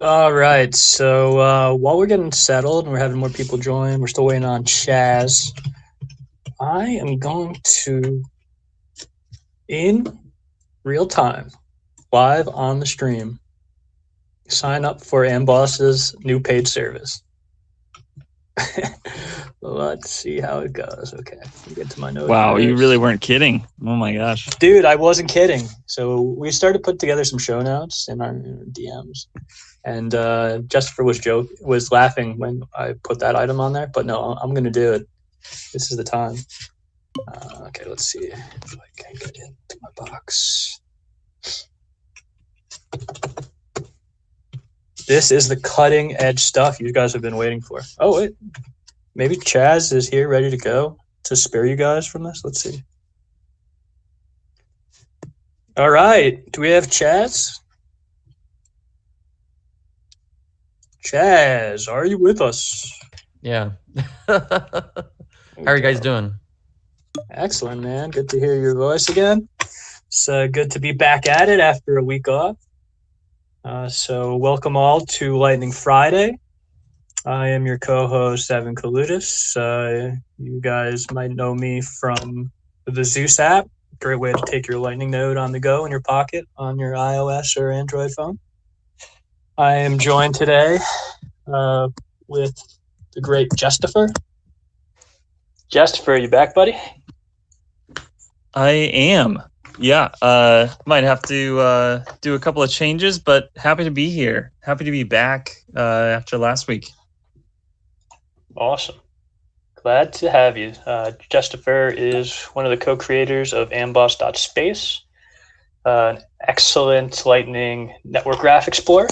All right. So while we're getting settled and we're having more people join, we're still waiting on Chaz. I am going to, in real time, live on the stream, sign up for Amboss's new paid service. Let's see how it goes. Okay, let me get to my notes. Wow, you really weren't kidding. Oh my gosh. Dude, I wasn't kidding. So we started to put together some show notes in our DMs. And Jestopher was laughing when I put that item on there, but no, I'm gonna do it. This is the time. Okay, let's see if I can get into my box. This is the cutting edge stuff you guys have been waiting for. Oh wait, maybe Chaz is here, ready to go to spare you guys from this. Let's see. All right, do we have Chaz? Chaz, are you with us? Yeah. How are you guys doing? Excellent, man. Good to hear your voice again. It's good to be back at it after a week off. So welcome all to Lightning Friday. I am your co-host, Evan Kaloudis. You guys might know me from the Zeus app. Great way to take your Lightning node on the go in your pocket on your iOS or Android phone. I am joined today with the great Jestopher. Jestopher, are you back, buddy? I am. Yeah. Might have to do a couple of changes, but happy to be here. Happy to be back after last week. Awesome. Glad to have you. Jestopher is one of the co-creators of Amboss.space, an excellent Lightning network graph explorer.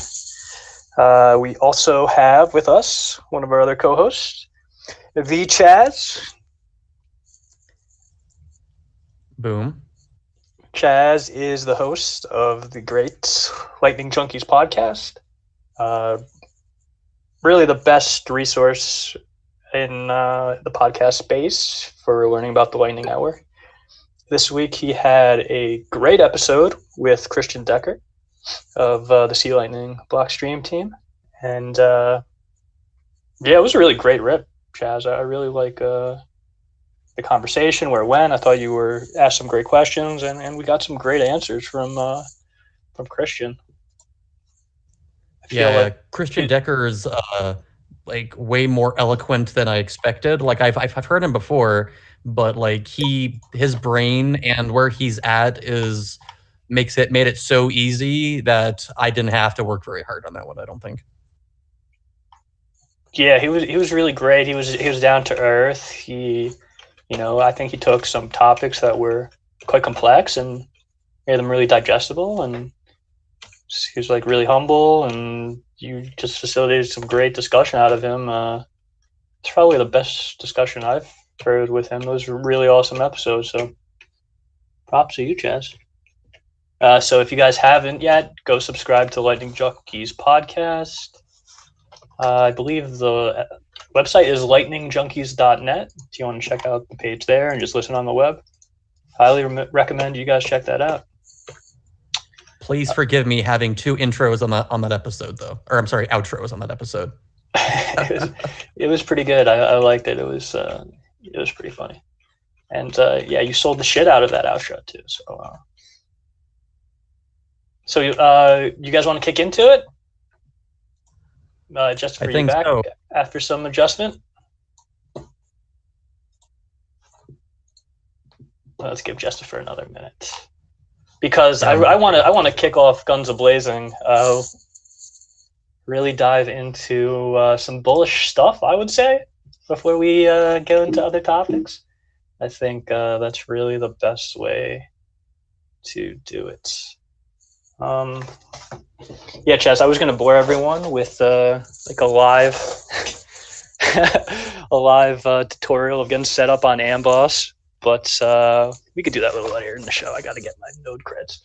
We also have with us one of our other co-hosts, the Chaz. Boom. Chaz is the host of the great Lightning Junkies podcast. Really the best resource in the podcast space for learning about the Lightning Network. This week he had a great episode with Christian Decker of the Sea Lightning Blockstream team. And yeah, it was a really great rip, Chaz. I really like the conversation, where it went. I thought you were asked some great questions, and we got some great answers from Christian. Christian Decker is like way more eloquent than I expected. Like I've heard him before, but like his brain and where he's at made it so easy that I didn't have to work very hard on that one, I don't think. Yeah, he was really great. He was down to earth. I think he took some topics that were quite complex and made them really digestible, and he was like really humble, and you just facilitated some great discussion out of him. It's probably the best discussion I've heard with him. Those were really awesome episodes, so props to you, Chaz. So if you guys haven't yet, go subscribe to Lightning Junkies podcast. I believe the website is lightningjunkies.net. If you want to check out the page there and just listen on the web, highly recommend you guys check that out. Please forgive me having two intros on that episode, though. Or I'm sorry, outros on that episode. It was pretty good. I liked it. It was pretty funny. And yeah, you sold the shit out of that outro too. So you guys want to kick into it? Just for you back so. After some adjustment. Let's give Jestopher another minute, because I want to kick off guns a-blazing. Really dive into some bullish stuff, I would say, before we go into other topics. I think that's really the best way to do it. Yeah, Chaz, I was going to bore everyone with like a live tutorial of getting set up on Amboss, but we could do that a little later in the show. I got to get my node creds.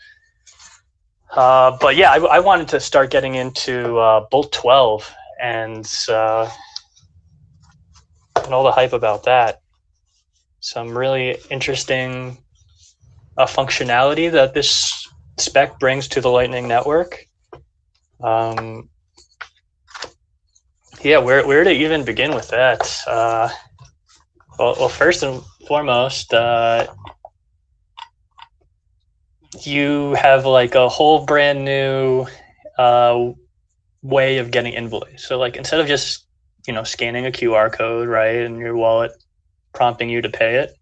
But yeah, I wanted to start getting into Bolt12 and all the hype about that. Some really interesting functionality that this spec brings to the Lightning Network. Yeah, where to even begin with that? Well, first and foremost, you have like a whole brand new way of getting invoice. So like instead of just scanning a QR code, right, and your wallet prompting you to pay it,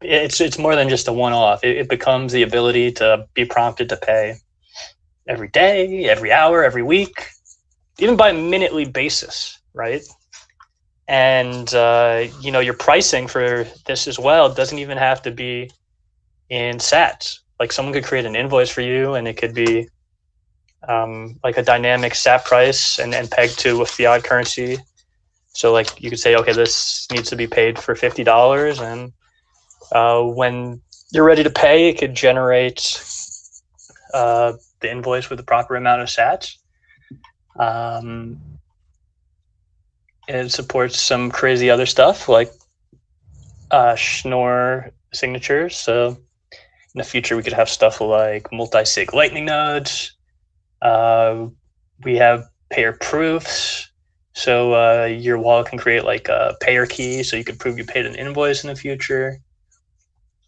it's more than just a one-off. It becomes the ability to be prompted to pay every day, every hour, every week, even by a minutely basis, right? And your pricing for this as well doesn't even have to be in sats. Like someone could create an invoice for you, and it could be like a dynamic sat price and pegged to a fiat currency. So like you could say, okay, this needs to be paid for $50, and when you're ready to pay, it could generate the invoice with the proper amount of sats. It supports some crazy other stuff like Schnorr signatures. So in the future, we could have stuff like multi-sig lightning nodes. We have payer proofs. So your wallet can create like a payer key, so you can prove you paid an invoice in the future.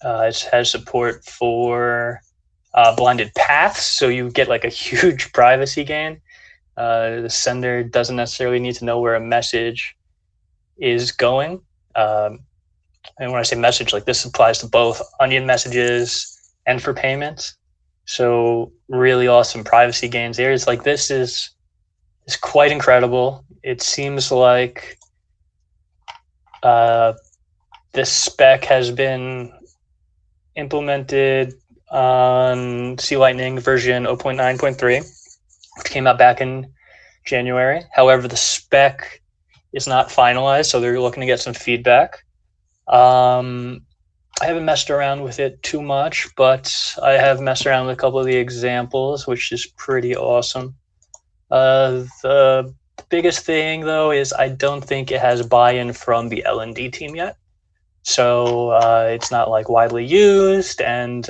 It has support for blinded paths, so you get like a huge privacy gain. The sender doesn't necessarily need to know where a message is going. And when I say message, like this applies to both Onion messages and for payments. So really awesome privacy gains there. It's like this is quite incredible. It seems like this spec has been implemented on C Lightning version 0.9.3, which came out back in January. However, the spec is not finalized, so they're looking to get some feedback. I haven't messed around with it too much, but I have messed around with a couple of the examples, which is pretty awesome. The biggest thing, though, is I don't think it has buy-in from the L&D team yet. So it's not like widely used, and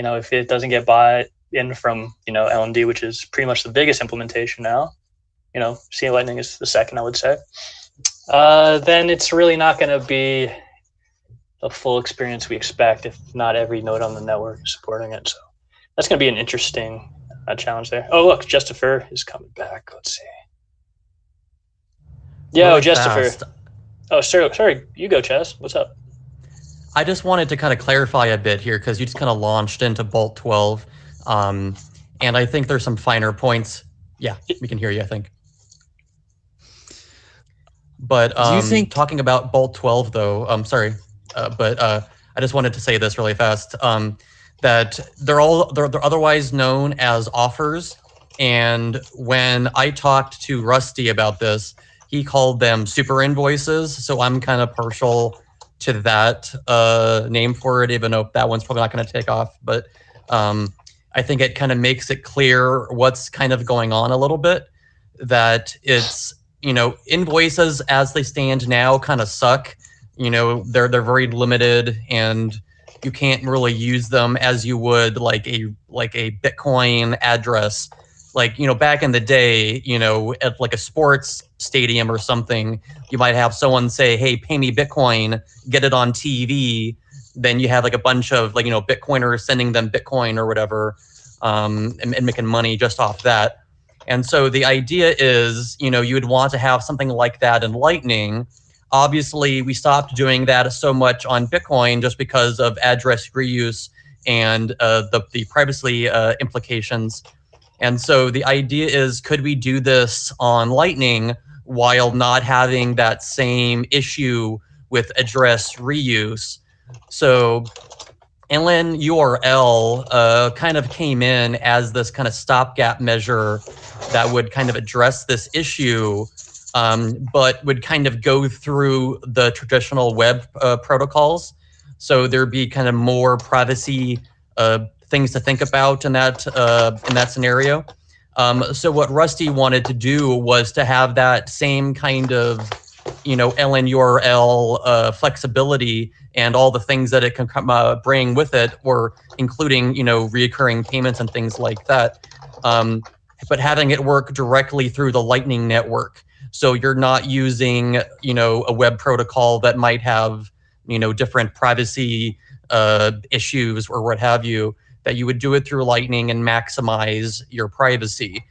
if it doesn't get buy-in from L&D, which is pretty much the biggest implementation now, C Lightning is the second, I would say, then it's really not going to be the full experience we expect if not every node on the network is supporting it. So that's going to be an interesting challenge there. Oh, look, Jestopher is coming back. Let's see. Yo, Really Jestopher. fast. Oh, sorry. You go, Chaz. What's up? I just wanted to kind of clarify a bit here because you just kind of launched into Bolt12. And I think there's some finer points. Yeah, we can hear you, I think. But Do you think talking about Bolt12, though, but I just wanted to say this really fast, that they're otherwise known as offers. And when I talked to Rusty about this, he called them Superinvoices. So I'm kind of partial to that name for it, even though that one's probably not going to take off. But I think it kind of makes it clear what's kind of going on a little bit, that it's, invoices as they stand now kind of suck. They're very limited, and you can't really use them as you would like a Bitcoin address. Like, back in the day, at like a sports stadium or something, you might have someone say, hey, pay me Bitcoin, get it on TV. Then you have like a bunch of Bitcoiners sending them Bitcoin or whatever, and making money just off that. And so the idea is, you would want to have something like that in Lightning. Obviously, we stopped doing that so much on Bitcoin just because of address reuse and the privacy implications. And so the idea is, could we do this on Lightning while not having that same issue with address reuse? So LN URL kind of came in as this kind of stopgap measure that would kind of address this issue, but would kind of go through the traditional web protocols. So there'd be kind of more privacy things to think about in that scenario. So what Rusty wanted to do was to have that same kind of, LN URL flexibility and all the things that it can bring with it, or including, reoccurring payments and things like that. but having it work directly through the Lightning Network. So you're not using, a web protocol that might have, different privacy issues or what have you, that you would do it through Lightning and maximize your privacy.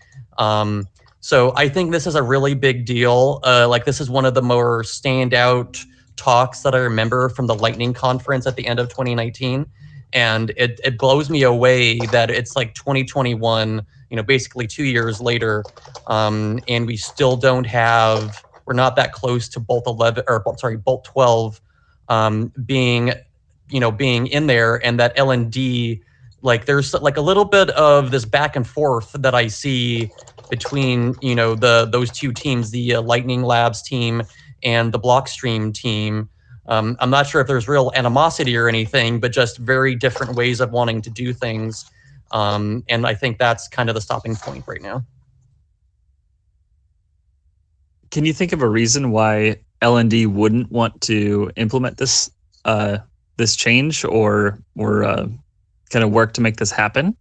So I think this is a really big deal. This is one of the more standout talks that I remember from the Lightning conference at the end of 2019. And it blows me away that it's like 2021, basically 2 years later, and we still don't have, we're not that close to Bolt12 being in there, and that LND, there's a little bit of this back and forth that I see between those two teams, the Lightning Labs team and the Blockstream team. I'm not sure if there's real animosity or anything, but just very different ways of wanting to do things. And I think that's kind of the stopping point right now. Can you think of a reason why LND wouldn't want to implement this this change or kind of work to make this happen?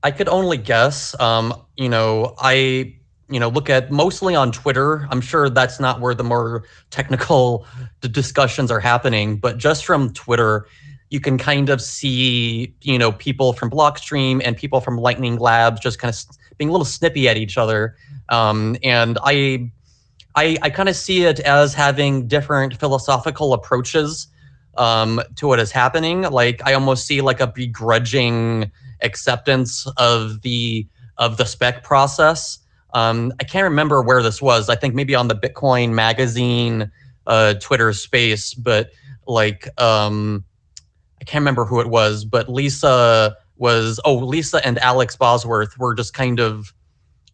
I could only guess. I look at mostly on Twitter. I'm sure that's not where the more technical discussions are happening, but just from Twitter, you can kind of see, people from Blockstream and people from Lightning Labs just kind of being a little snippy at each other. And I kind of see it as having different philosophical approaches to what is happening. I almost see a begrudging acceptance of the spec process. I can't remember where this was. I think maybe on the Bitcoin Magazine Twitter space, but I can't remember who it was, but Lisa and Alex Bosworth were just kind of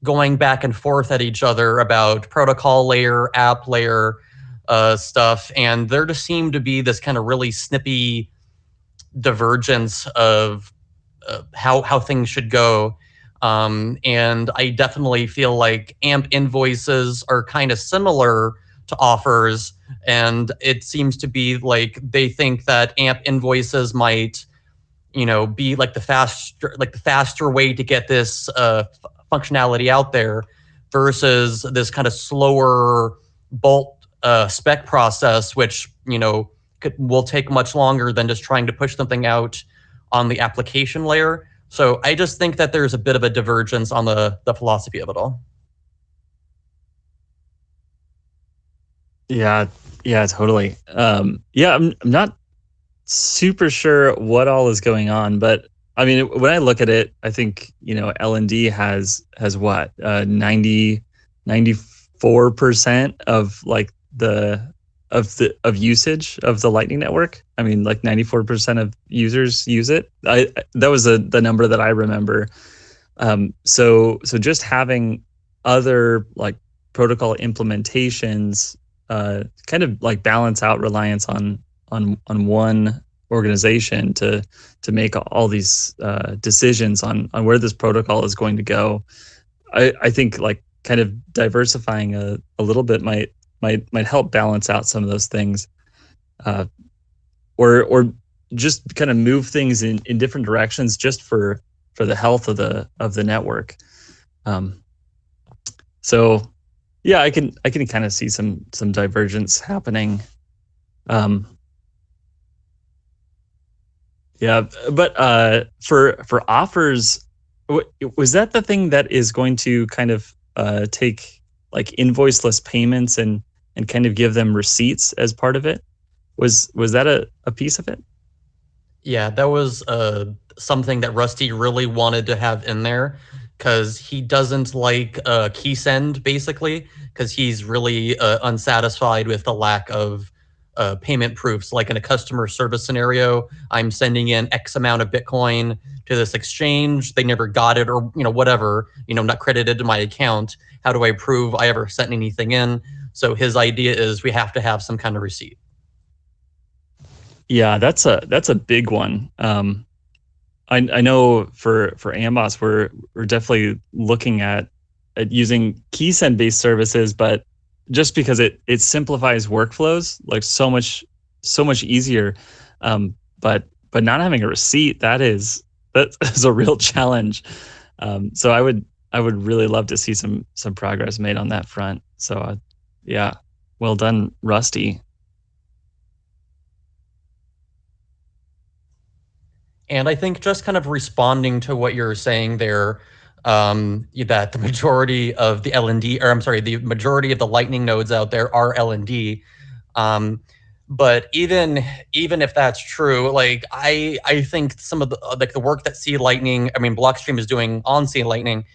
going back and forth at each other about protocol layer, app layer stuff. And there just seemed to be this kind of really snippy divergence of how things should go. And I definitely feel like AMP invoices are kind of similar to offers, and it seems to be like they think that AMP invoices might, be the faster way to get this functionality out there, versus this kind of slower Bolt spec process, which will take much longer than just trying to push something out on the application layer. So I just think that there's a bit of a divergence on the philosophy of it all. Yeah, totally. I'm not super sure what all is going on, but I mean, when I look at it, I think, LND has what, 94% of of usage of the Lightning Network. I mean, 94% of users use it. That was the number that I remember. So just having other protocol implementations kind of balance out reliance on one organization to make all these decisions on where this protocol is going to go. I think kind of diversifying a little bit might help balance out some of those things, or just kind of move things in different directions just for the health of the network. So yeah, I can kind of see some divergence happening. Yeah, but for offers, was that the thing that is going to kind of take invoiceless payments and kind of give them receipts as part of it? Was that a piece of it? Yeah, that was something that Rusty really wanted to have in there, because he doesn't like key send, basically, because he's really unsatisfied with the lack of payment proofs. Like in a customer service scenario, I'm sending in X amount of Bitcoin to this exchange, they never got it, or whatever, not credited to my account. How do I prove I ever sent anything in? So his idea is we have to have some kind of receipt. Yeah, that's a big one. I know for Amboss, we're definitely looking at using key send based services, but just because it simplifies workflows so much easier. But not having a receipt, that is a real challenge. So I would really love to see some progress made on that front. So yeah, well done, Rusty. And I think just kind of responding to what you're saying there, that the majority of the LND, or I'm sorry, the majority of the Lightning nodes out there are LND. But even if that's true, like I think some of the like the work that Blockstream is doing on C Lightning,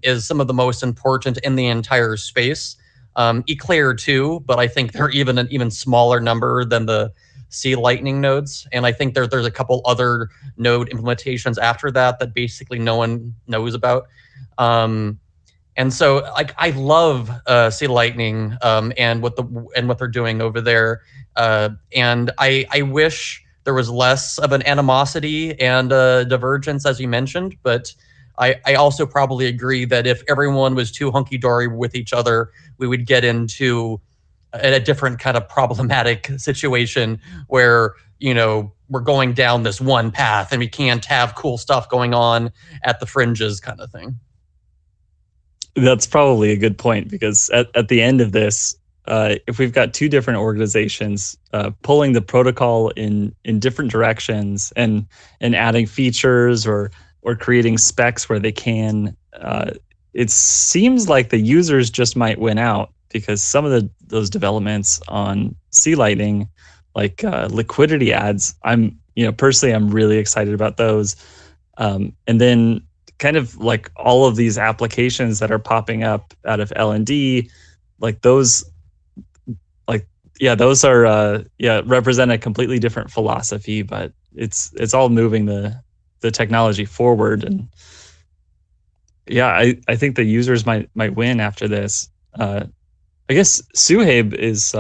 is some of the most important in the entire space. Eclair too, but I think they're even an even smaller number than the C Lightning nodes, and I think there's a couple other node implementations after that basically no one knows about. And so, like, I love C Lightning and what they're doing over there, and I wish there was less of an animosity and divergence, as you mentioned, but I also probably agree that if everyone was too hunky-dory with each other, we would get into a different kind of problematic situation where, we're going down this one path and we can't have cool stuff going on at the fringes kind of thing. That's probably a good point, because at the end of this, if we've got two different organizations pulling the protocol in different directions and adding features or creating specs where they can, it seems like the users just might win out, because some of those developments on C Lightning, like liquidity ads, personally I'm really excited about those. And then kind of like all of these applications that are popping up out of L&D, like those, those are represent a completely different philosophy, but it's all moving the technology forward. And I think the users might win after this. I guess Suhaib is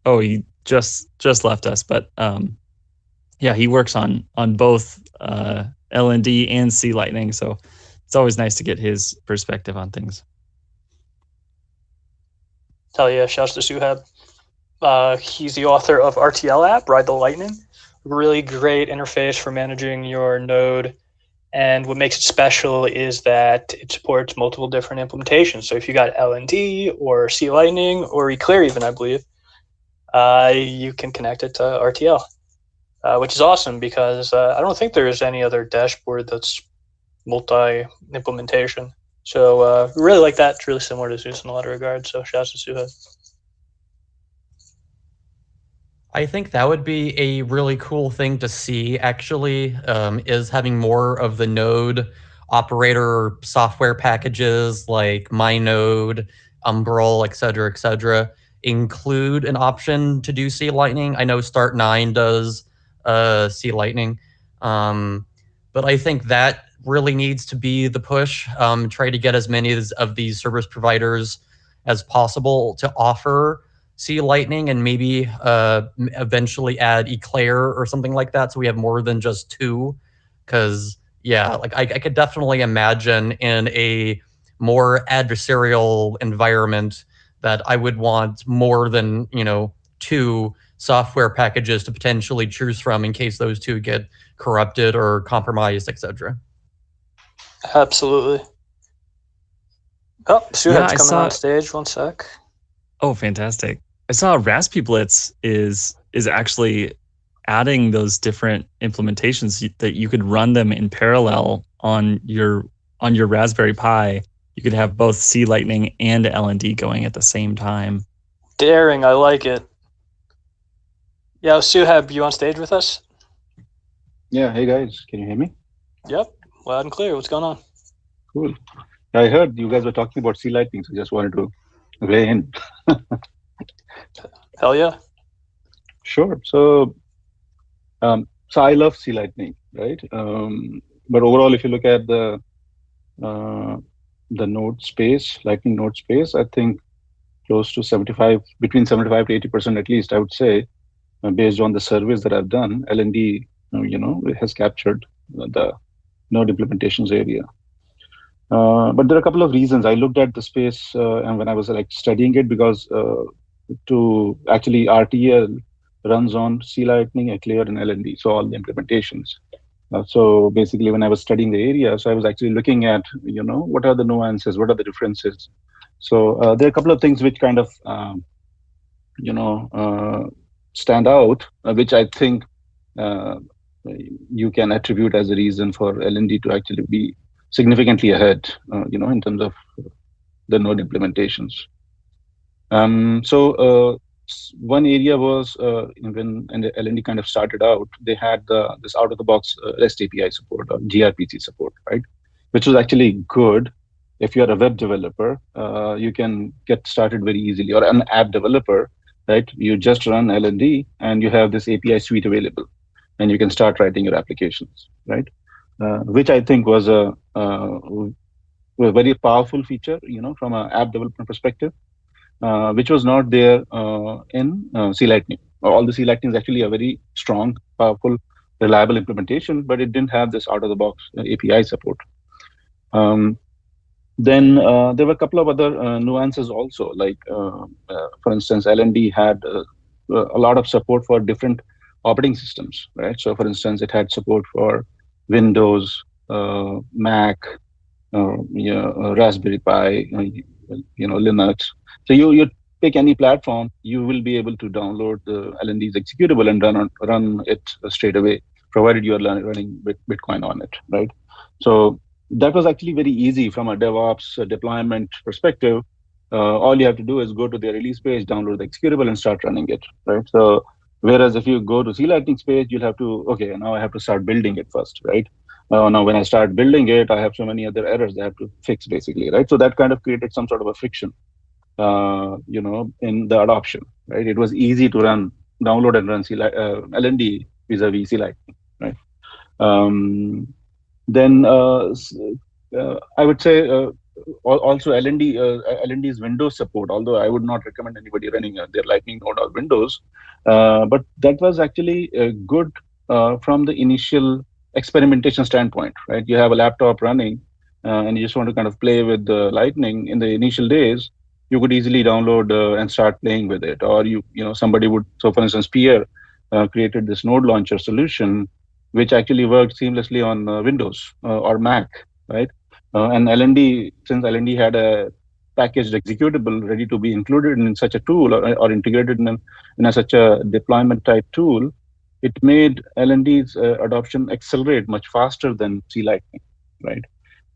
he just left us, but he works on both LND and C Lightning, so it's always nice to get his perspective on things. Hell yeah, shouts to Suhaib. He's the author of RTL app, Ride the Lightning. Really great interface for managing your node. And what makes it special is that it supports multiple different implementations. So if you got LND or C Lightning or Eclair even, I believe, you can connect it to RTL, which is awesome, because I don't think there's any other dashboard that's multi-implementation. So really like that. It's really similar to Zeus in a lot of regards. So shouts to Suhaib. I think that would be a really cool thing to see, actually, is having more of the node operator software packages like MyNode, Umbrel, et cetera, include an option to do C Lightning. I know Start9 does C Lightning, but I think that really needs to be the push. Try to get as many of these service providers as possible to offer C Lightning, and maybe eventually add Eclair or something like that, so we have more than just two. Because I could definitely imagine in a more adversarial environment that I would want more than two software packages to potentially choose from in case those two get corrupted or compromised, etc. Absolutely. Oh, Suhaib's coming on stage. One sec. Oh, fantastic. I saw Raspy Blitz is actually adding those different implementations that you could run them in parallel on your Raspberry Pi. You could have both C Lightning and LND going at the same time. Daring, I like it. Yeah, Suhaib, you on stage with us? Yeah, hey guys, can you hear me? Yep, loud and clear. What's going on? Cool. I heard you guys were talking about C Lightning, so I just wanted to weigh in. Hell yeah. Sure. So I love C Lightning, right? But overall, if you look at the node space, Lightning node space, I think close to between 75 to 80% at least, I would say, based on the surveys that I've done, LND, it has captured the node implementations area. But there are a couple of reasons. I looked at the space and when I was studying it, because to actually RTL runs on C Lightning, Eclair, and LND, so all the implementations. So basically, when I was studying the area, so I was actually looking at, what are the nuances, what are the differences. So there are a couple of things which kind of, stand out, which I think you can attribute as a reason for LND to actually be significantly ahead, in terms of the node implementations. One area was when LND kind of started out, they had this out-of-the-box REST API support or gRPC support, right? Which was actually good. If you're a web developer, you can get started very easily, or an app developer, right? You just run LND and you have this API suite available, and you can start writing your applications, right? Which I think was a very powerful feature, from an app development perspective. Which was not there in C Lightning. All the C Lightning is actually a very strong, powerful, reliable implementation, but it didn't have this out-of-the-box API support. Then there were a couple of other nuances also, like, for instance, LND had a lot of support for different operating systems, right? So, for instance, it had support for Windows, Mac, Raspberry Pi, Linux. So you pick any platform, you will be able to download the LND's executable and run it straight away, provided you are running Bitcoin on it, right? So that was actually very easy from a DevOps deployment perspective. All you have to do is go to the release page, download the executable, and start running it, right? So whereas if you go to C Lightning's page, you'll have to, okay, now I have to start building it first, right? Now when I start building it, I have so many other errors I have to fix, basically, right? So that kind of created some sort of a friction, in the adoption, right? It was easy to download and run LND vis-a-vis C Lightning, right? Then I would say also LND's Windows support, although I would not recommend anybody running their Lightning node or Windows, but that was actually good from the initial experimentation standpoint, right? You have a laptop running and you just want to kind of play with the Lightning in the initial days. You could easily download and start playing with it, or somebody would. So, for instance, Pierre created this node launcher solution, which actually worked seamlessly on Windows or Mac, right? And LND, since LND had a packaged executable ready to be included in such a tool or integrated in such a deployment type tool, it made LND's adoption accelerate much faster than C Lightning, right?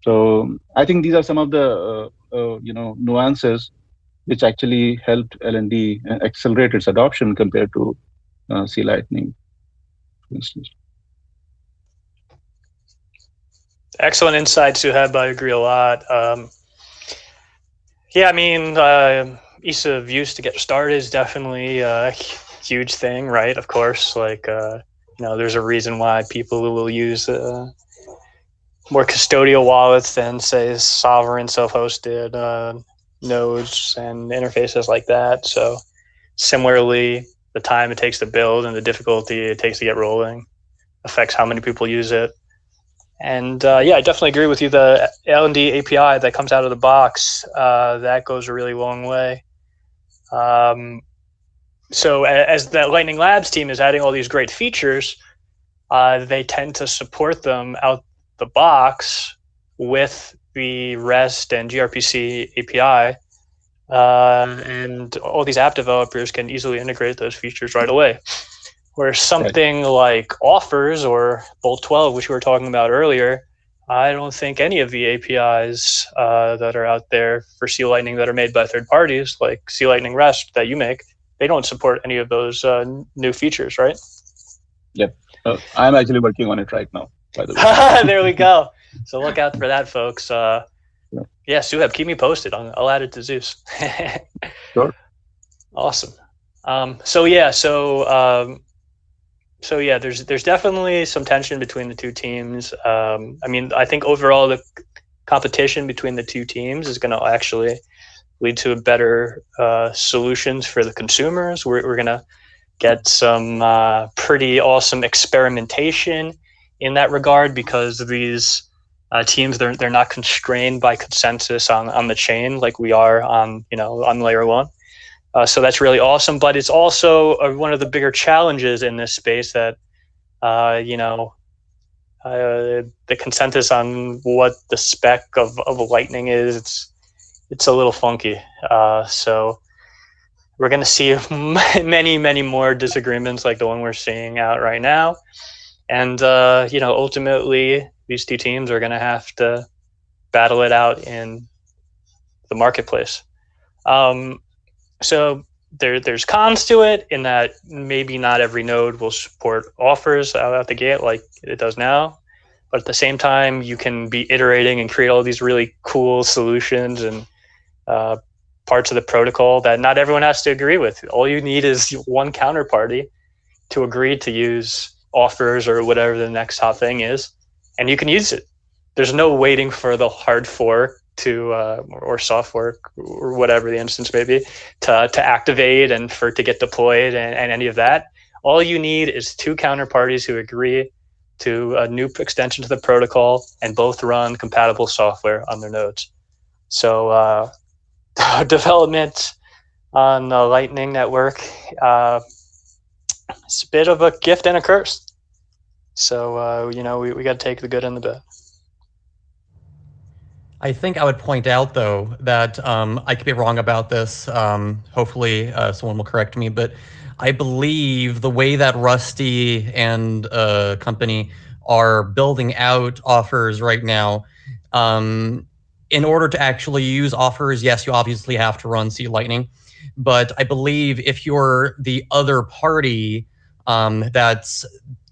So I think these are some of the nuances which actually helped LND accelerate its adoption compared to C Lightning, for instance. Excellent insights you had. I agree a lot. Yeah, I mean, ease of use to get started is definitely a huge thing, right? Of course, like, there's a reason why people will use more custodial wallets than, say, sovereign self-hosted nodes and interfaces like that. So similarly, the time it takes to build and the difficulty it takes to get rolling affects how many people use it. And yeah, I definitely agree with you. The LND API that comes out of the box, that goes a really long way. So as the Lightning Labs team is adding all these great features, they tend to support them out the box with the REST and gRPC API, and all these app developers can easily integrate those features right away. Where something like Offers or Bolt12, which we were talking about earlier, I don't think any of the APIs that are out there for C Lightning that are made by third parties, like C Lightning REST that you make, they don't support any of those new features, right? Yep. I'm actually working on it right now, by the way. There we go. So look out for that, folks. Yeah, Suhaib, keep me posted. I'll add it to Zeus. Sure. Awesome. So yeah, there's definitely some tension between the two teams. I mean, I think overall the competition between the two teams is going to actually lead to better solutions for the consumers. We're going to get some pretty awesome experimentation in that regard, because these teams, they're not constrained by consensus on the chain like we are on layer one. So that's really awesome, but it's also one of the bigger challenges in this space that The consensus on what the spec of Lightning is, it's a little funky. So we're going to see many more disagreements like the one we're seeing out right now. And, ultimately, these two teams are going to have to battle it out in the marketplace. So there's cons to it in that maybe not every node will support offers out the gate like it does now. But at the same time, you can be iterating and create all these really cool solutions and parts of the protocol that not everyone has to agree with. All you need is one counterparty to agree to use offers or whatever the next hot thing is, and you can use it. There's no waiting for the hard fork to or soft fork or whatever the instance may be to activate and for it to get deployed and any of that. All you need is two counterparties who agree to a new extension to the protocol and both run compatible software on their nodes. So development on the Lightning Network, it's a bit of a gift and a curse. So, we got to take the good and the bad. I think I would point out, though, that I could be wrong about this. Hopefully someone will correct me, but I believe the way that Rusty and company are building out offers right now, in order to actually use offers, yes, you obviously have to run C Lightning. But I believe if you're the other party that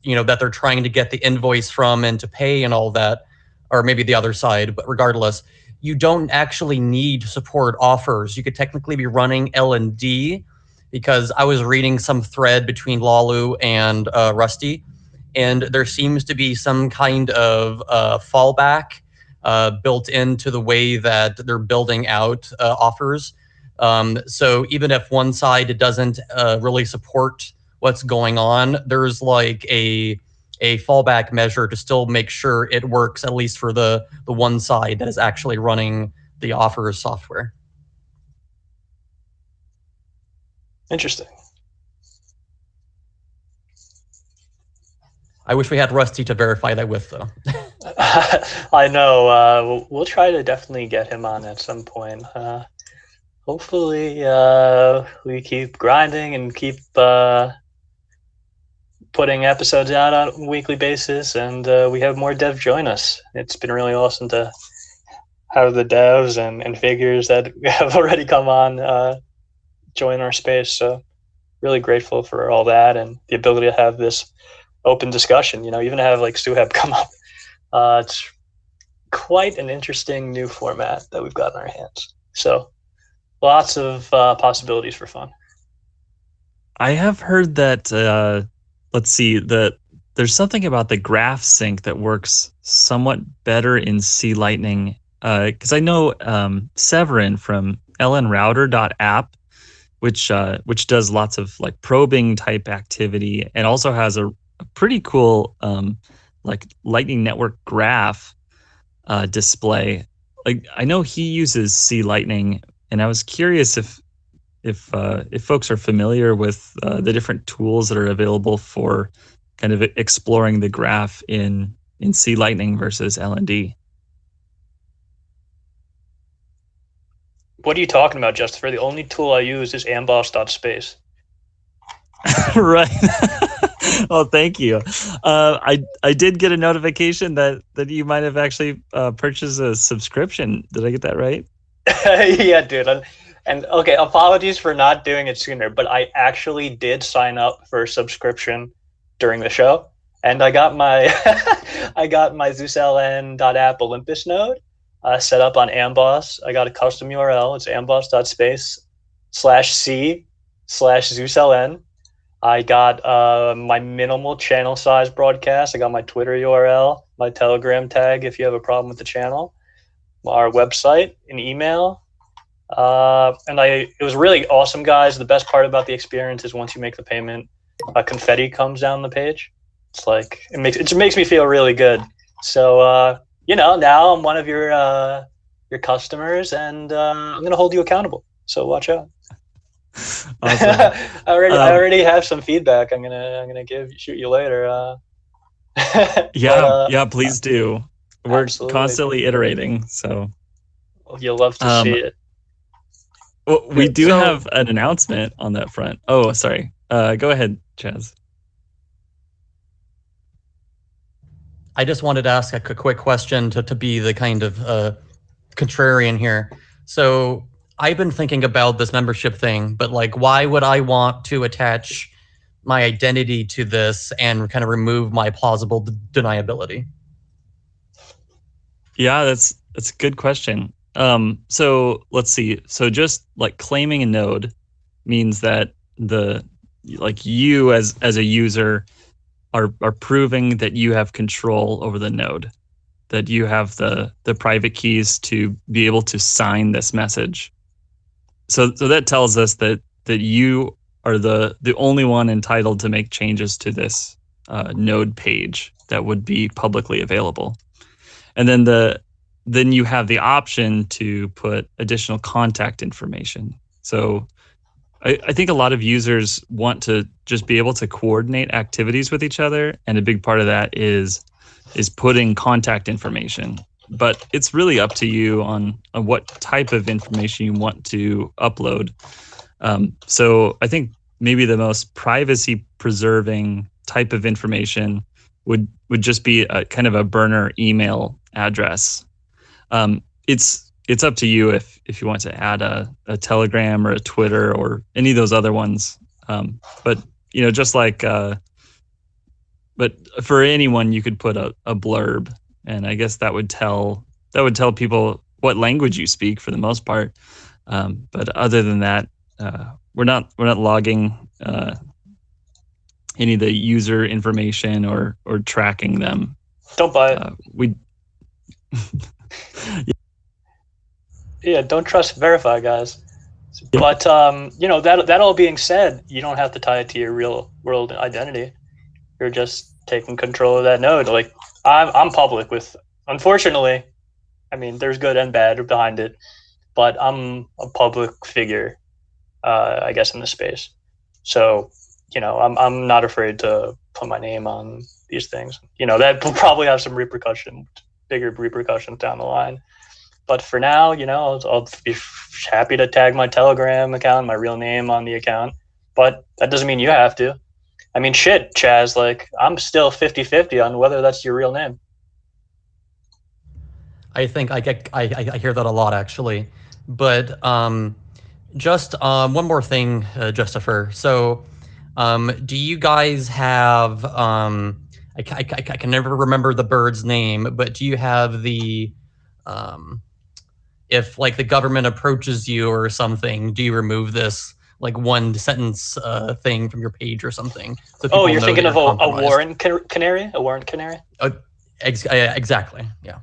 they're trying to get the invoice from and to pay and all that, or maybe the other side, but regardless, you don't actually need to support offers. You could technically be running L&D, because I was reading some thread between Lalu and Rusty, and there seems to be some kind of fallback built into the way that they're building out offers. So even if one side doesn't really support what's going on, there's like a fallback measure to still make sure it works, at least for the one side that is actually running the offers software. Interesting. I wish we had Rusty to verify that with, though. I know. We'll try to definitely get him on at some point. Hopefully, we keep grinding and keep putting episodes out on a weekly basis, and we have more devs join us. It's been really awesome to have the devs and figures that have already come on join our space. So really grateful for all that and the ability to have this open discussion, even to have like Suheb come up. It's quite an interesting new format that we've got in our hands. So lots of possibilities for fun. I have heard that, that there's something about the graph sync that works somewhat better in C Lightning. Because I know Severin from lnrouter.app, which does lots of like probing type activity and also has a pretty cool like Lightning Network graph display. Like I know he uses C Lightning, and I was curious if folks are familiar with the different tools that are available for kind of exploring the graph in C Lightning versus LND. What are you talking about, Jestopher? The only tool I use is amboss.space. Right. Oh, thank you. I did get a notification that you might have actually purchased a subscription. Did I get that right? Yeah, dude. And okay, apologies for not doing it sooner, but I actually did sign up for a subscription during the show, and I got my ZeusLN.app Olympus node set up on Amboss. I got a custom URL. It's amboss.space/c/ZeusLN. I got my minimal channel size broadcast. I got my Twitter URL, my Telegram tag if you have a problem with the channel, our website, an email. And it was really awesome, guys. The best part about the experience is once you make the payment, confetti comes down the page. It's like it makes me feel really good. So now I'm one of your customers, and I'm gonna hold you accountable. So watch out. Awesome. I already have some feedback. I'm gonna shoot you later. Yeah, please do. We're absolutely. constantly iterating, so You'll love to see it. Well, we do have an announcement on that front. Oh, sorry. Go ahead, Chaz. I just wanted to ask a quick question to be the kind of contrarian here. So I've been thinking about this membership thing, but like, why would I want to attach my identity to this and kind of remove my plausible deniability? Yeah, that's a good question. So let's see. So just like claiming a node means that you as a user are proving that you have control over the node, that you have the private keys to be able to sign this message. So that tells us that you are the only one entitled to make changes to this node page that would be publicly available. And then you have the option to put additional contact information. So I think a lot of users want to just be able to coordinate activities with each other, and a big part of that is putting contact information. But it's really up to you on what type of information you want to upload. So I think maybe the most privacy preserving type of information would just be a kind of a burner email address. It's up to you if you want to add a Telegram or a Twitter or any of those other ones. But just like but for anyone, you could put a blurb, and I guess that would tell people what language you speak for the most part. But other than that, we're not logging any of the user information or tracking them. Don't buy it. Yeah, don't trust verify, guys. But that all being said, you don't have to tie it to your real world identity. You're just taking control of that node. Like I'm public with, unfortunately, I mean, there's good and bad behind it, but I'm a public figure, I guess, in the space. So, I'm not afraid to put my name on these things. That will probably have some bigger repercussions down the line. But for now, I'll be happy to tag my Telegram account, my real name on the account. But that doesn't mean you have to. I mean, shit, Chaz, like, I'm still 50-50 on whether that's your real name. I think I hear that a lot, actually. But just one more thing, Jestopher. So do you guys have, I can never remember the bird's name, but do you have the, if like the government approaches you or something, do you remove this like one sentence thing from your page or something? So you're thinking of a warrant canary? A warrant canary? Exactly, yeah.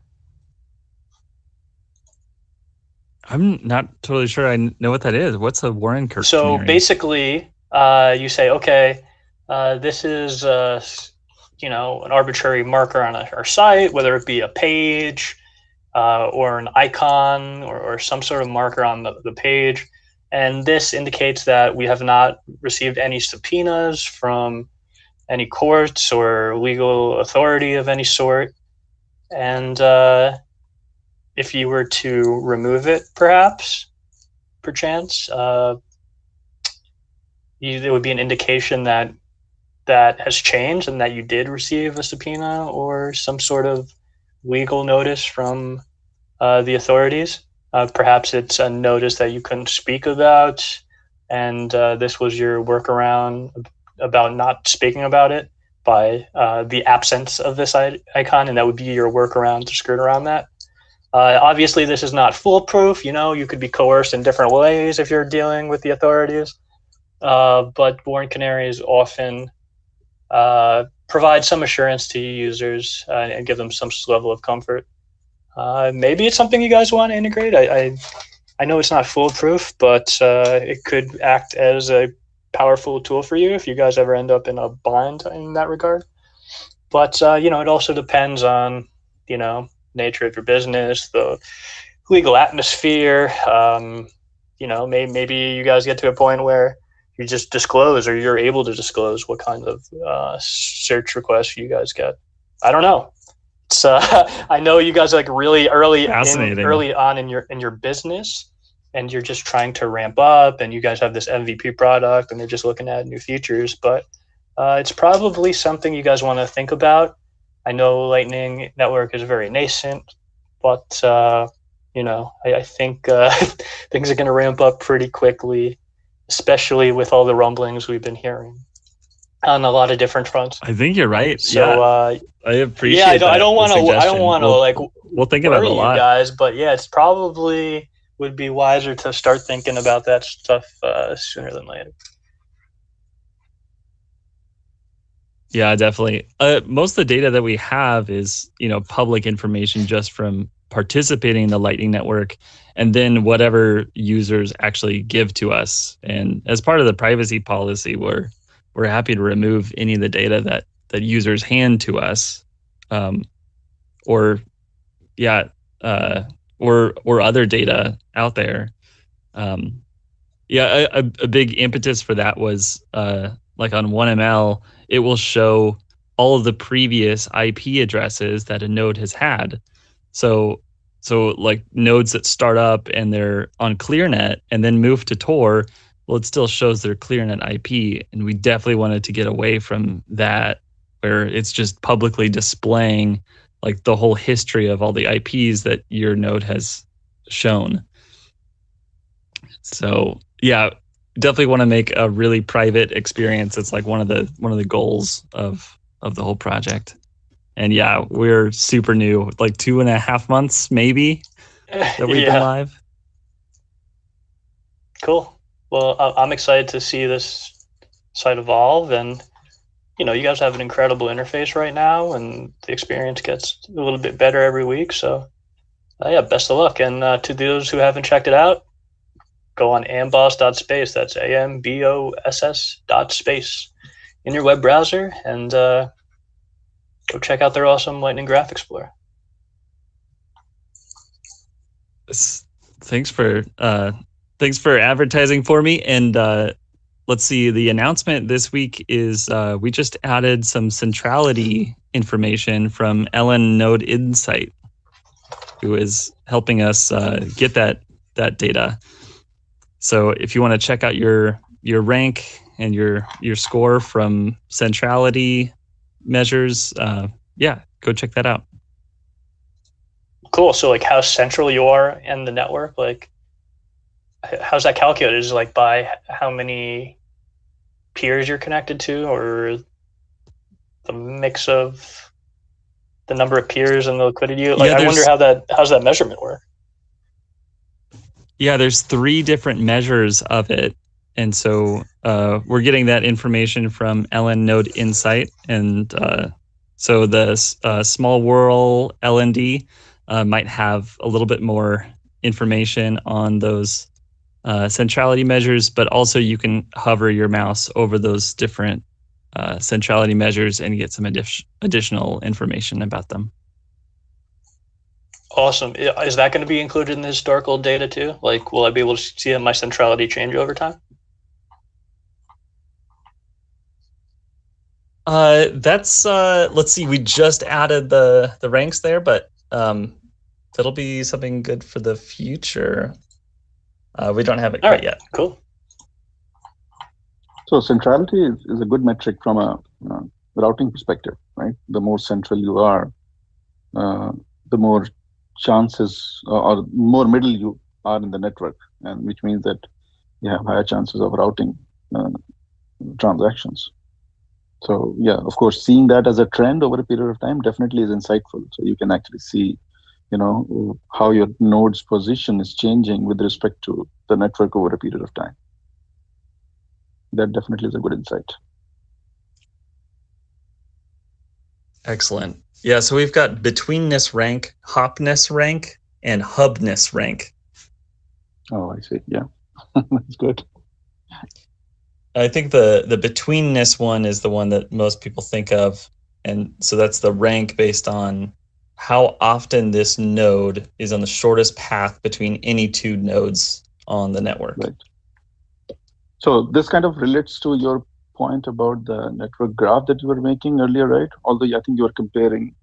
I'm not totally sure I know what that is. What's a warrant canary? So basically, you say, okay, this is an arbitrary marker on our site, whether it be a page, or an icon or some sort of marker on the page. And this indicates that we have not received any subpoenas from any courts or legal authority of any sort. And if you were to remove it, perchance, there would be an indication that has changed and that you did receive a subpoena or some sort of legal notice from the authorities. Perhaps it's a notice that you couldn't speak about, and this was your workaround about not speaking about it by the absence of this icon, and that would be your workaround to skirt around that. Obviously, this is not foolproof. You could be coerced in different ways if you're dealing with the authorities, but warrant canaries often provide some assurance to users and give them some level of comfort. Maybe it's something you guys want to integrate. I know it's not foolproof, but it could act as a powerful tool for you if you guys ever end up in a bind in that regard. But it also depends on nature of your business, the legal atmosphere. Maybe you guys get to a point where you just disclose, or you're able to disclose what kind of search requests you guys get. I don't know. It's I know you guys are like really early on in your business, and you're just trying to ramp up, and you guys have this MVP product, and they're just looking at new features. But it's probably something you guys want to think about. I know Lightning Network is very nascent, but I think things are going to ramp up pretty quickly, especially with all the rumblings we've been hearing on a lot of different fronts. I think you're right. So I appreciate. Yeah, I don't want to. We'll think about it a lot, you guys. But yeah, it's probably would be wiser to start thinking about that stuff sooner than later. Yeah, definitely. Most of the data that we have is, public information just from participating in the Lightning Network, and then whatever users actually give to us. And as part of the privacy policy, we're happy to remove any of the data that users hand to us, or other data out there. A big impetus for that was like on 1ML, it will show all of the previous IP addresses that a node has had. So like nodes that start up and they're on ClearNet and then move to Tor, well, it still shows their ClearNet IP. And we definitely wanted to get away from that, where it's just publicly displaying like the whole history of all the IPs that your node has shown. So yeah, definitely want to make a really private experience. It's like one of the goals of the whole project. And yeah, we're super new, like 2.5 months maybe that we've been live. Cool. Well, I'm excited to see this site evolve, and you guys have an incredible interface right now, and the experience gets a little bit better every week. So best of luck. And to those who haven't checked it out, go on amboss.space. That's AMBOSS.space in your web browser, and go check out their awesome Lightning Graph Explorer. Thanks for advertising for me. And let's see, the announcement this week is we just added some centrality information from Ellen Node Insight, who is helping us get that data. So if you want to check out your rank and your score from centrality measures, go check that out. Cool. So like how central you are in the network, like how's that calculated? Is it like by how many peers you're connected to, or the mix of the number of peers and the liquidity? Like I wonder how's that measurement work? Yeah, there's 3 different measures of it. And so we're getting that information from Ellen Node Insight. And so the small whirl LND might have a little bit more information on those centrality measures, but also you can hover your mouse over those different centrality measures and get some additional information about them. Awesome. Is that going to be included in the historical data too? Like, will I be able to see my centrality change over time? That's let's see, we just added the ranks there, but that'll be something good for the future. We don't have it quite yet. Cool. So centrality is a good metric from a routing perspective, right? The more central you are, the more chances or more middle you are in the network, and which means that you have higher chances of routing transactions. So yeah, of course, seeing that as a trend over a period of time definitely is insightful. So you can actually see, how your node's position is changing with respect to the network over a period of time. That definitely is a good insight. Excellent. Yeah, so we've got betweenness rank, hopness rank, and hubness rank. Oh, I see. Yeah, that's good. I think the betweenness one is the one that most people think of. And so that's the rank based on how often this node is on the shortest path between any 2 nodes on the network. Right. So this kind of relates to your point about the network graph that you were making earlier, right? Although I think you were comparing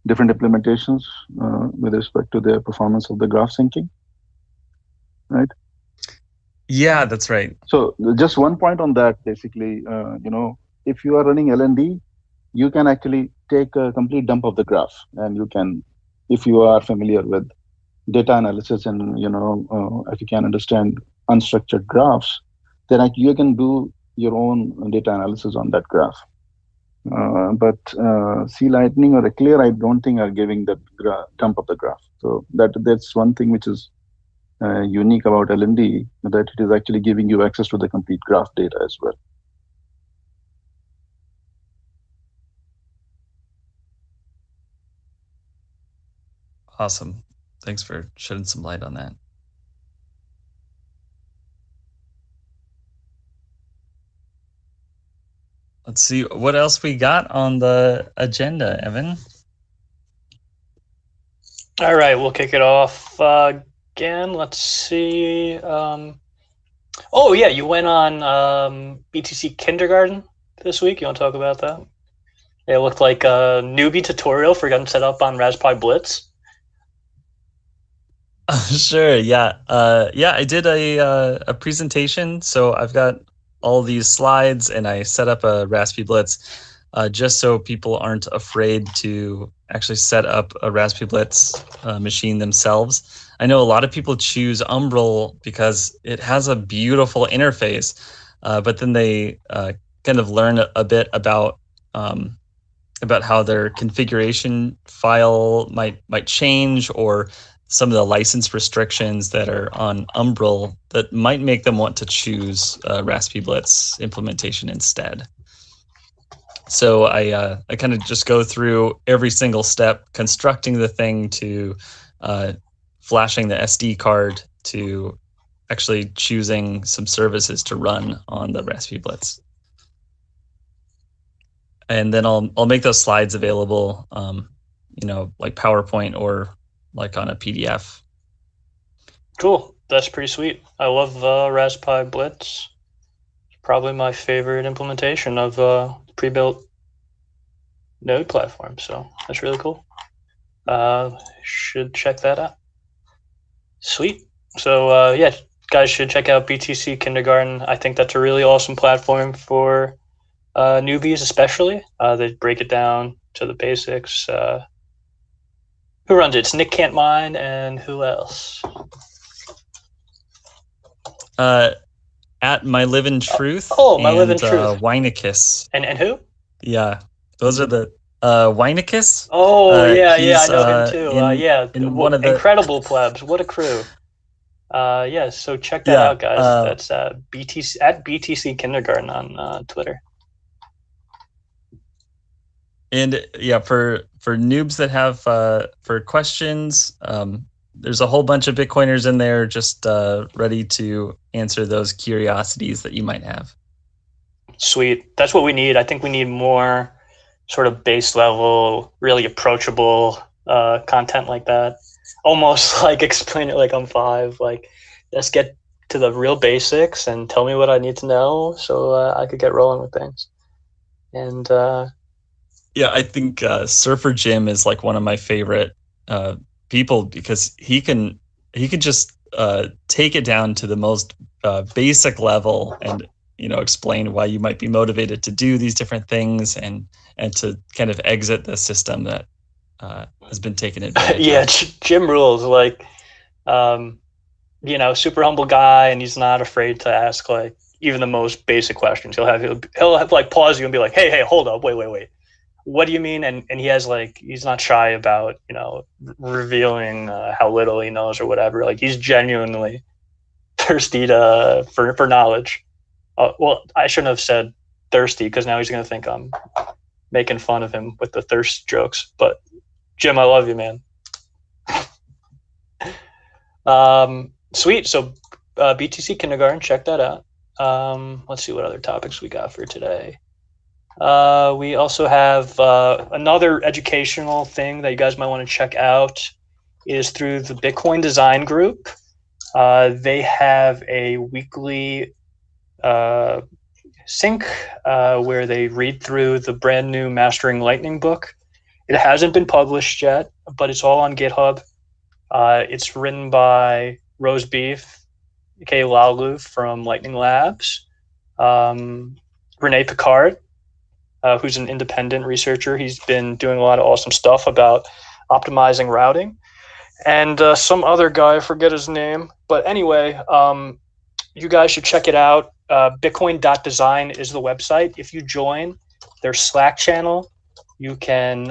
different implementations with respect to the performance of the graph syncing, right? Yeah, that's right. So just one point on that, basically, if you are running LND, you can actually take a complete dump of the graph, and you can, if you are familiar with data analysis and if you can understand unstructured graphs, then you can do your own data analysis on that graph. But C Lightning or Eclair, I don't think are giving that dump of the graph. So that's one thing which is unique about LND, that it is actually giving you access to the complete graph data as well. Awesome. Thanks for shedding some light on that. Let's see what else we got on the agenda, Evan. All right, we'll kick it off again. Let's see. Oh yeah, you went on BTC Kindergarten this week. You want to talk about that? It looked like a newbie tutorial for getting set up on Raspberry Blitz. Sure. Yeah. I did a presentation. So I've got all these slides, and I set up a Raspberry Blitz just so people aren't afraid to actually set up a Raspberry Blitz machine themselves. I know a lot of people choose Umbrel because it has a beautiful interface, but then they kind of learn a bit about how their configuration file might change, or some of the license restrictions that are on Umbrel that might make them want to choose Raspberry Blitz implementation instead. So I kind of just go through every single step, constructing the thing to flashing the SD card to actually choosing some services to run on the Raspberry Blitz. And then I'll make those slides available, like PowerPoint or like on a PDF. Cool. That's pretty sweet. I love Raspberry Blitz. It's probably my favorite implementation of pre-built node platform. So that's really cool. Should check that out. Sweet. So yeah, guys should check out BTC Kindergarten. I think that's a really awesome platform for newbies, especially. They break it down to the basics. Who runs it? It's Nick Can't Mine, and who else? At My Live in Truth. My Live in Truth. Weinicus. And who? Yeah, those are the Weinicus. Oh yeah, I know him too. In one of the incredible plebs. What a crew. Yeah, so check that out, guys. That's BTC at BTC Kindergarten on Twitter. And yeah, for noobs that have for questions, there's a whole bunch of Bitcoiners in there just ready to answer those curiosities that you might have. Sweet. That's what we need. I think we need more sort of base level, really approachable content like that. Almost like explain it like I'm 5. Like, let's get to the real basics and tell me what I need to know so I could get rolling with things. And yeah, I think Surfer Jim is like one of my favorite people because he can just take it down to the most basic level and explain why you might be motivated to do these different things and to kind of exit the system that has been taken advantage of. Yeah, Jim rules. Like, super humble guy, and he's not afraid to ask like even the most basic questions. He'll have like pause you and be like, hey, hold up, wait. What do you mean? And he has like, he's not shy about, revealing how little he knows or whatever. Like, he's genuinely thirsty for knowledge. Well, I shouldn't have said thirsty because now he's going to think I'm making fun of him with the thirst jokes. But Jim, I love you, man. Sweet. So BTC Kindergarten, check that out. Let's see what other topics we got for today. We also have another educational thing that you guys might want to check out is through the Bitcoin Design Group. They have a weekly Sync, where they read through the brand new Mastering Lightning book. It hasn't been published yet, but it's all on GitHub. It's written by Rose Beef, aka Lalu from Lightning Labs, Renee Picard, who's an independent researcher. He's been doing a lot of awesome stuff about optimizing routing, and some other guy, I forget his name. But anyway, you guys should check it out. Bitcoin.design is the website. If you join their Slack channel, you can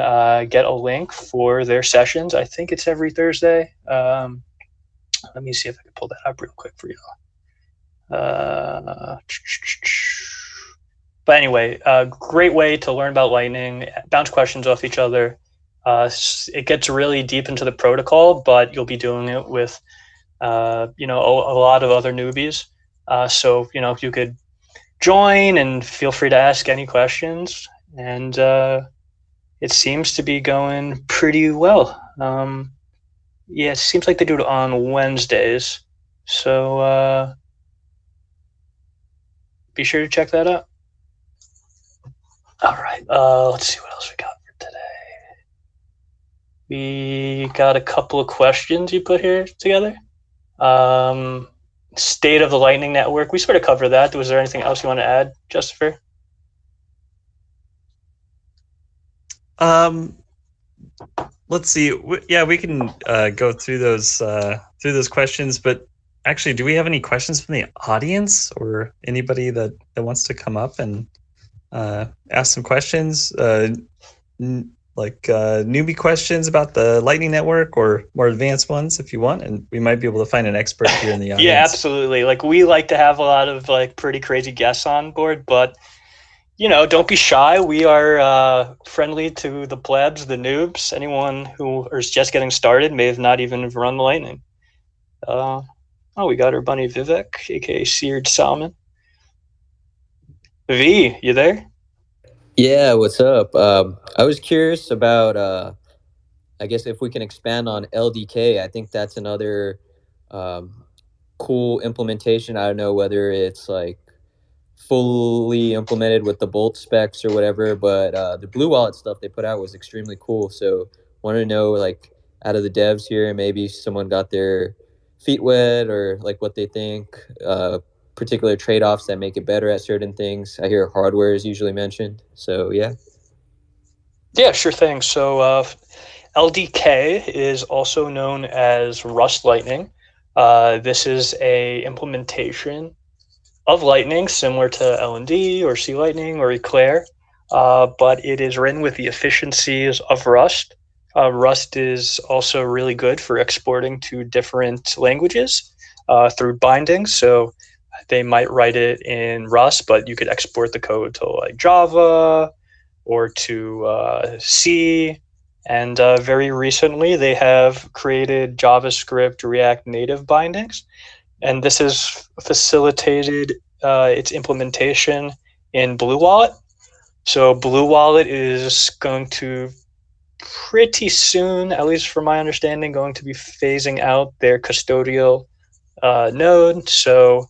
get a link for their sessions. I think it's every Thursday. Let me see if I can pull that up real quick for you. But anyway, great way to learn about Lightning, bounce questions off each other. It gets really deep into the protocol, but you'll be doing it with, a lot of other newbies. So, if you could join and feel free to ask any questions. And it seems to be going pretty well. It seems like they do it on Wednesdays. So be sure to check that out. All right. Let's see what else we got for today. We got a couple of questions you put here together. State of the Lightning Network. We sort of covered that. Was there anything else you want to add, Jestopher? Let's see. We can go through those questions. But actually, do we have any questions from the audience or anybody that wants to come up and ask some questions? Newbie questions about the Lightning Network or more advanced ones if you want, and we might be able to find an expert here in the audience. Yeah, absolutely. We like to have a lot of pretty crazy guests on board, but don't be shy. We are friendly to the plebs, the noobs, anyone who is just getting started, may have not even run the Lightning. We got our bunny Vivek, aka Seared Salmon. V, you there? Yeah, what's up? I was curious about, I guess if we can expand on LDK. I think that's another cool implementation. I don't know whether it's fully implemented with the Bolt specs or whatever, but the Blue Wallet stuff they put out was extremely cool. So wanted to know, out of the devs here, maybe someone got their feet wet or what they think, particular trade-offs that make it better at certain things. I hear hardware is usually mentioned. So yeah. Yeah, sure thing. So LDK is also known as Rust Lightning. This is a implementation of Lightning similar to LND or C Lightning or Eclair, but it is written with the efficiencies of Rust. Rust is also really good for exporting to different languages through bindings. So they might write it in Rust, but you could export the code to Java or to C. And very recently, they have created JavaScript React Native bindings. And this has facilitated its implementation in Blue Wallet. So Blue Wallet is going to pretty soon, at least from my understanding, going to be phasing out their custodial node. So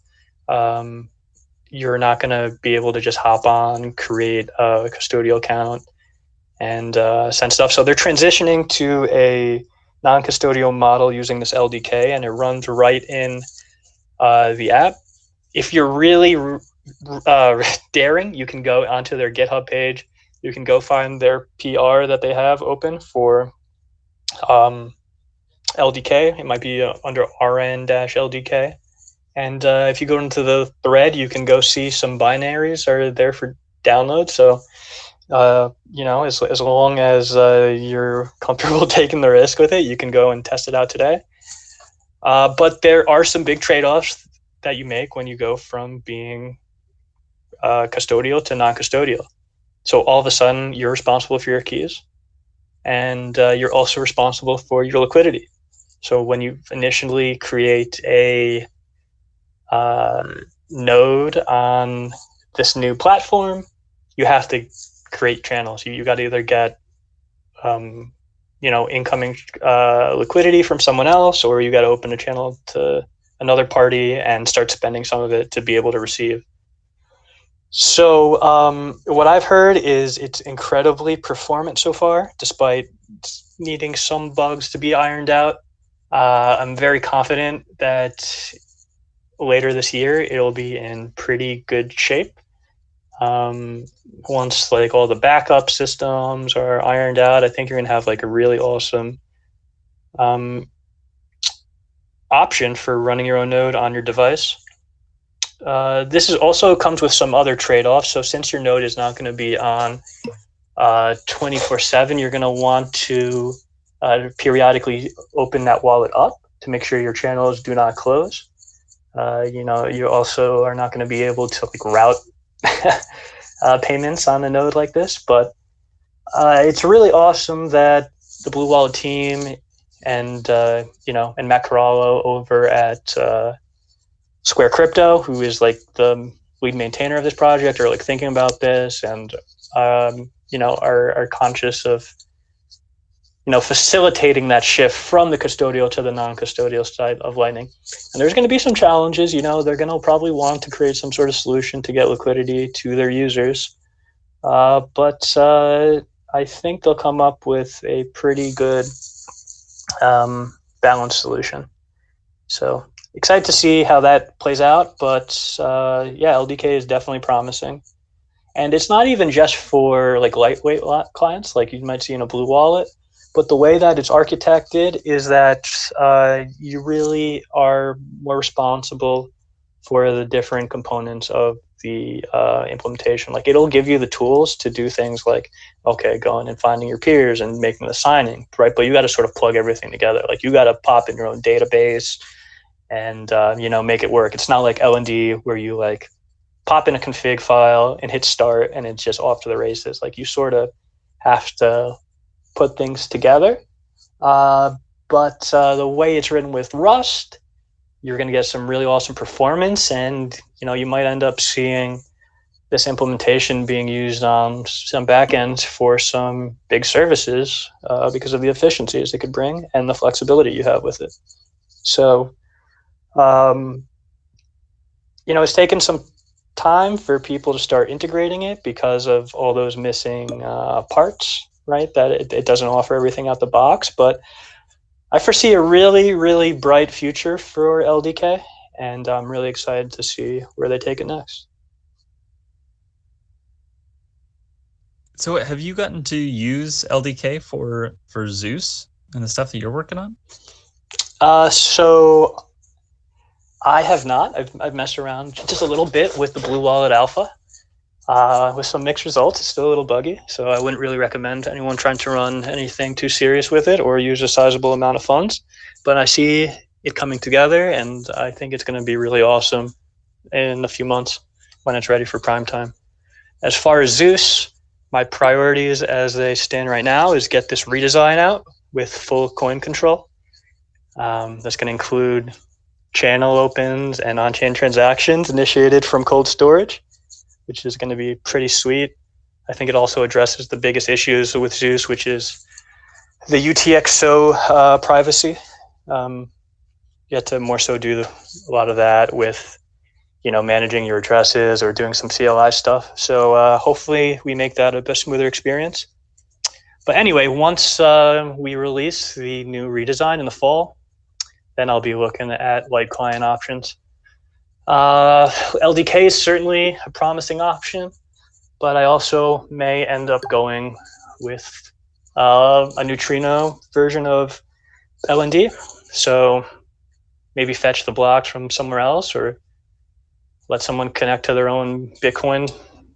you're not going to be able to just hop on, create a custodial account, and send stuff. So they're transitioning to a non-custodial model using this LDK, and it runs right in the app. If you're really daring, you can go onto their GitHub page. You can go find their PR that they have open for LDK. It might be under RN-LDK. And if you go into the thread, you can go see some binaries are there for download. So, as long as you're comfortable taking the risk with it, you can go and test it out today. But there are some big trade-offs that you make when you go from being custodial to non-custodial. So all of a sudden, you're responsible for your keys, and you're also responsible for your liquidity. So when you initially create a node on this new platform, you have to create channels. You got to either get incoming liquidity from someone else, or you got to open a channel to another party and start spending some of it to be able to receive. So what I've heard is it's incredibly performant so far, despite needing some bugs to be ironed out. I'm very confident that later this year it'll be in pretty good shape. Once like all the backup systems are ironed out, I think you're gonna have like a really awesome option for running your own node on your device. This is also comes with some other trade-offs. So since your node is not going to be on 24/7, you're going to want to periodically open that wallet up to make sure your channels do not close. You also are not going to be able to like route payments on a node like this, but it's really awesome that the Blue Wallet team and Matt Corallo over at Square Crypto, who is like the lead maintainer of this project, are like thinking about this and are conscious of facilitating that shift from the custodial to the non-custodial side of Lightning. And there's going to be some challenges. They're going to probably want to create some sort of solution to get liquidity to their users, but I think they'll come up with a pretty good balanced solution. So excited to see how that plays out, but LDK is definitely promising. And it's not even just for like lightweight clients like you might see in a Blue Wallet, but the way that it's architected is that you really are more responsible for the different components of the implementation. Like it'll give you the tools to do things like, okay, going and finding your peers and making the signing, right? But you got to sort of plug everything together. Like you got to pop in your own database and make it work. It's not like LND where you like pop in a config file and hit start and it's just off to the races. Like you sort of have to put things together. But the way it's written with Rust, you're going to get some really awesome performance, and you might end up seeing this implementation being used on some backends for some big services because of the efficiencies it could bring and the flexibility you have with it. So, it's taken some time for people to start integrating it because of all those missing parts, right? That it doesn't offer everything out the box, but I foresee a really, really bright future for LDK, and I'm really excited to see where they take it next. So have you gotten to use LDK for Zeus and the stuff that you're working on? So I have not. I've messed around just a little bit with the Blue Wallet Alpha with some mixed results. It's still a little buggy, so I wouldn't really recommend anyone trying to run anything too serious with it or use a sizable amount of funds. But I see it coming together, and I think it's going to be really awesome in a few months when it's ready for prime time. As far as Zeus, my priorities as they stand right now is get this redesign out with full coin control. That's going to include channel opens and on-chain transactions initiated from cold storage, which is going to be pretty sweet. I think it also addresses the biggest issues with Zeus, which is the UTXO privacy. You have to more so do a lot of that with, managing your addresses or doing some CLI stuff. So hopefully we make that a smoother experience. But anyway, once we release the new redesign in the fall, then I'll be looking at light client options. LDK is certainly a promising option, but I also may end up going with a neutrino version of LND. So maybe fetch the blocks from somewhere else or let someone connect to their own Bitcoin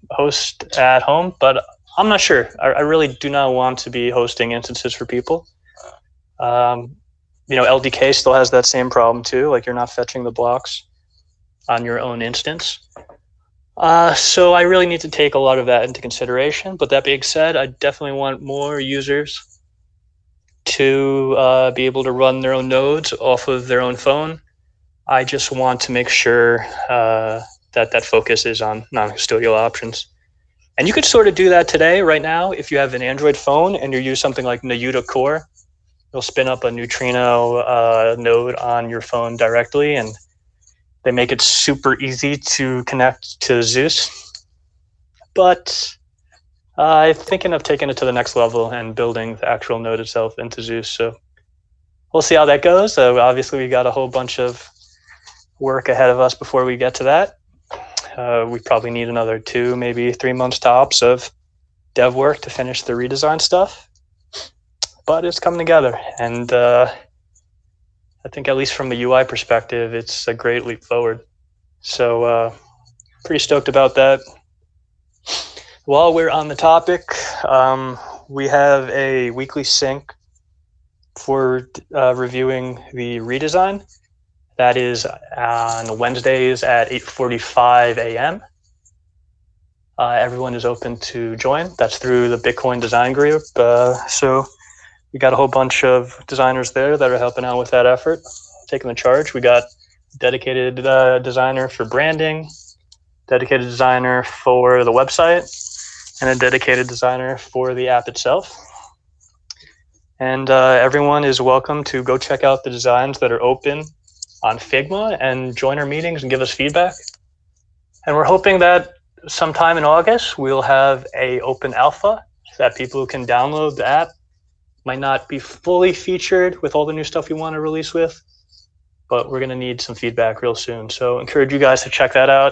host at home. But I'm not sure. I really do not want to be hosting instances for people. LDK still has that same problem too. Like you're not fetching the blocks on your own instance. So I really need to take a lot of that into consideration. But that being said, I definitely want more users to be able to run their own nodes off of their own phone. I just want to make sure that focus is on non-custodial options. And you could sort of do that today, right now, if you have an Android phone and you use something like Nayuta Core. You'll spin up a neutrino node on your phone directly, and they make it super easy to connect to Zeus. but I'm thinking of taking it to the next level and building the actual node itself into Zeus. So we'll see how that goes. Obviously, we got a whole bunch of work ahead of us before we get to that. We probably need another 2, maybe 3 months tops of dev work to finish the redesign stuff. But it's coming together, and I think at least from a UI perspective, it's a great leap forward. So pretty stoked about that. While we're on the topic, we have a weekly sync for reviewing the redesign. That is on Wednesdays at 8:45 a.m. Everyone is open to join. That's through the Bitcoin Design Group. So we got a whole bunch of designers there that are helping out with that effort, taking the charge. We got a dedicated designer for branding, dedicated designer for the website, and a dedicated designer for the app itself. And everyone is welcome to go check out the designs that are open on Figma and join our meetings and give us feedback. And we're hoping that sometime in August, we'll have a open alpha so that people can download the app. Might not be fully featured with all the new stuff we want to release with, but we're going to need some feedback real soon. So encourage you guys to check that out.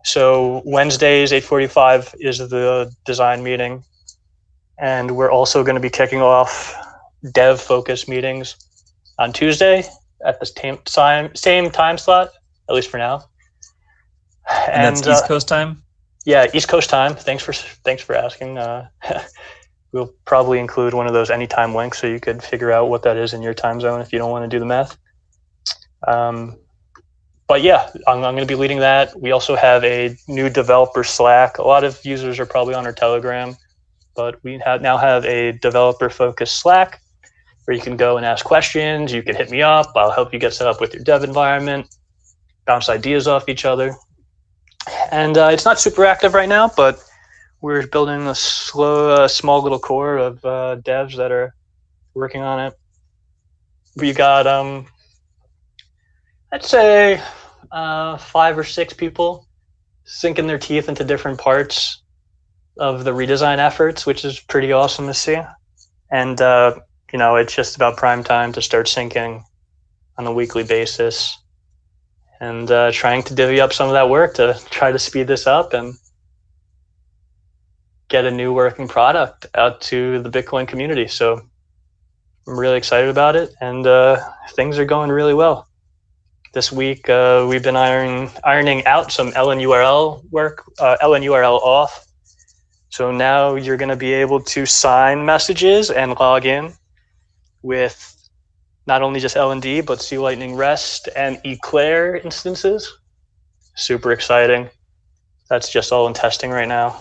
So Wednesdays, 8:45 is the design meeting. And we're also going to be kicking off dev focus meetings on Tuesday at the same time slot, at least for now. And that's East Coast time? Yeah, East Coast time. Thanks for asking. We'll probably include one of those anytime links so you could figure out what that is in your time zone if you don't want to do the math. But yeah, I'm going to be leading that. We also have a new developer Slack. A lot of users are probably on our Telegram, but we now have a developer-focused Slack where you can go and ask questions. You can hit me up. I'll help you get set up with your dev environment, bounce ideas off each other. And it's not super active right now, but we're building a small little core of devs that are working on it. We got, I'd say, 5 or 6 people sinking their teeth into different parts of the redesign efforts, which is pretty awesome to see. And, it's just about prime time to start syncing on a weekly basis and trying to divvy up some of that work to try to speed this up and get a new working product out to the Bitcoin community. So I'm really excited about it, and things are going really well. This week, we've been ironing out some LNURL work, LNURL off. So now you're going to be able to sign messages and log in with not only just LND, but C Lightning REST and Eclair instances. Super exciting. That's just all in testing right now.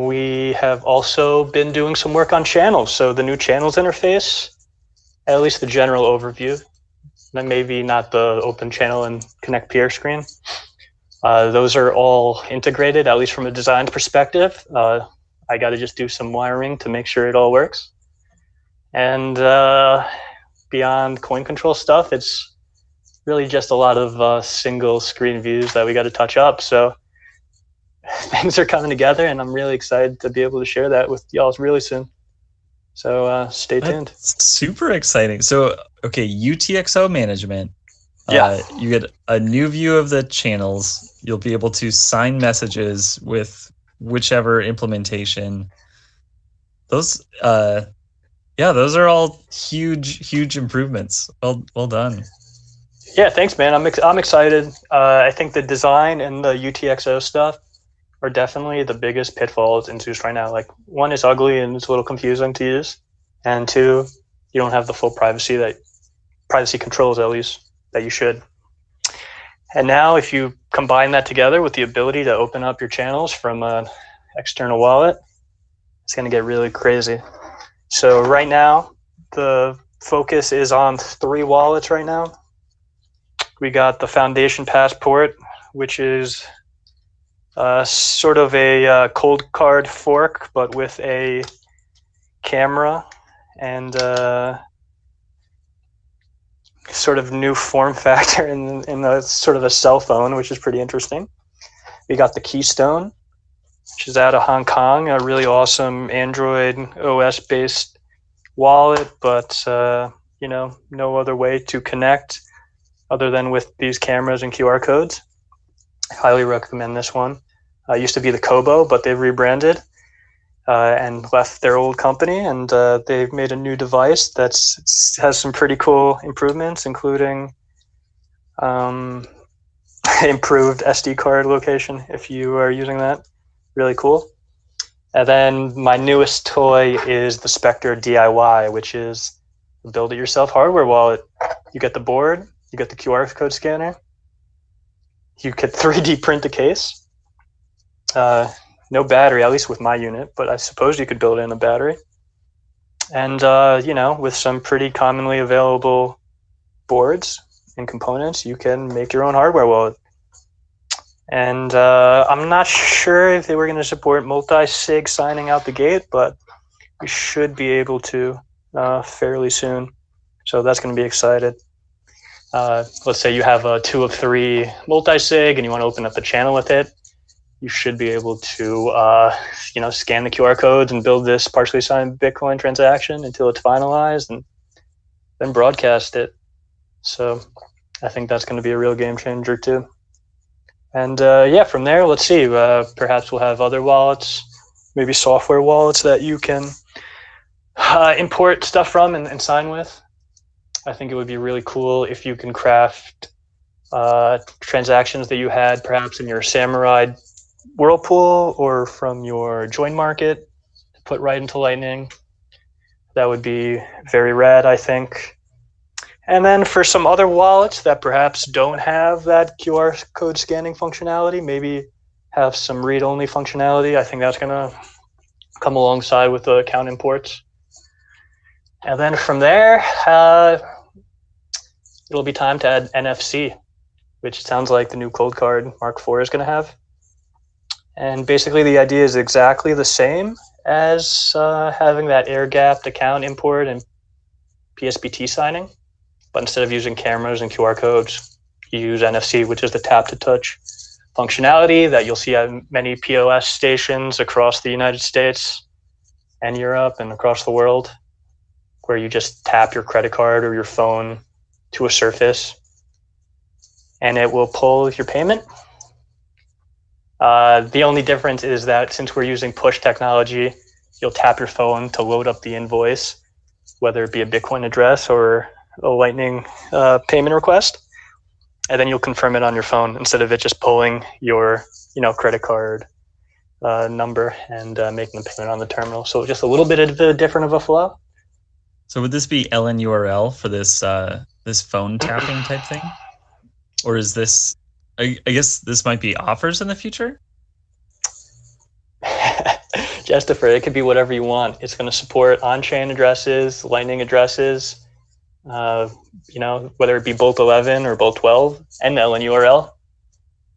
We have also been doing some work on channels. So the new channels interface, at least the general overview, maybe not the open channel and connect peer screen. Those are all integrated, at least from a design perspective. I got to just do some wiring to make sure it all works. And beyond coin control stuff, it's really just a lot of single screen views that we got to touch up. So things are coming together, and I'm really excited to be able to share that with y'all really soon. So stay tuned. That's super exciting. So, okay, UTXO management. Yeah. You get a new view of the channels. You'll be able to sign messages with whichever implementation. Those are all huge improvements. Well done. Yeah, thanks, man. I'm excited. I think the design and the UTXO stuff are definitely the biggest pitfalls in Zeus right now. Like, one, is ugly and it's a little confusing to use, and 2, you don't have the full privacy controls, at least, that you should. And now if you combine that together with the ability to open up your channels from an external wallet, it's going to get really crazy. So right now, the focus is on 3 wallets right now. We got the Foundation Passport, which is sort of a cold card fork, but with a camera and sort of new form factor in the sort of a cell phone, which is pretty interesting. We got the Keystone, which is out of Hong Kong, a really awesome Android OS based wallet, but no other way to connect other than with these cameras and QR codes. I highly recommend this one. It used to be the Kobo, but they've rebranded and left their old company, and they've made a new device that has some pretty cool improvements, including improved SD card location if you are using that. Really cool. And then my newest toy is the Spectre DIY, which is a build-it-yourself hardware wallet. You get the board, you get the QR code scanner, you could 3D print the case. No battery, at least with my unit, but I suppose you could build in a battery. And, with some pretty commonly available boards and components, you can make your own hardware wallet. And I'm not sure if they were going to support multi-sig signing out the gate, but we should be able to fairly soon. So that's going to be excited. Let's say you have a 2 of 3 multi-sig and you want to open up the channel with it. You should be able to, scan the QR codes and build this partially signed Bitcoin transaction until it's finalized and then broadcast it. So I think that's going to be a real game changer too. And from there, let's see. Perhaps we'll have other wallets, maybe software wallets that you can import stuff from and sign with. I think it would be really cool if you can craft transactions that you had perhaps in your Samurai Whirlpool or from your Join Market to put right into Lightning. That would be very rad, I think. And then for some other wallets that perhaps don't have that QR code scanning functionality, maybe have some read-only functionality, I think that's going to come alongside with the account imports. And then from there, it'll be time to add NFC, which sounds like the new cold card Mark IV is going to have. And basically the idea is exactly the same as having that air-gapped account import and PSBT signing. But instead of using cameras and QR codes, you use NFC, which is the tap-to-touch functionality that you'll see at many POS stations across the United States and Europe and across the world, where you just tap your credit card or your phone to a surface, and it will pull your payment. The only difference is that since we're using push technology, you'll tap your phone to load up the invoice, whether it be a Bitcoin address or a Lightning payment request, and then you'll confirm it on your phone instead of it just pulling your credit card number and making the payment on the terminal. So just a little bit of a different of a flow. So would this be LNURL for this this phone tapping type thing, or is this? I guess this might be offers in the future. Jestopher, it could be whatever you want. It's going to support on-chain addresses, Lightning addresses, whether it be Bolt11 or Bolt12 and LNURL,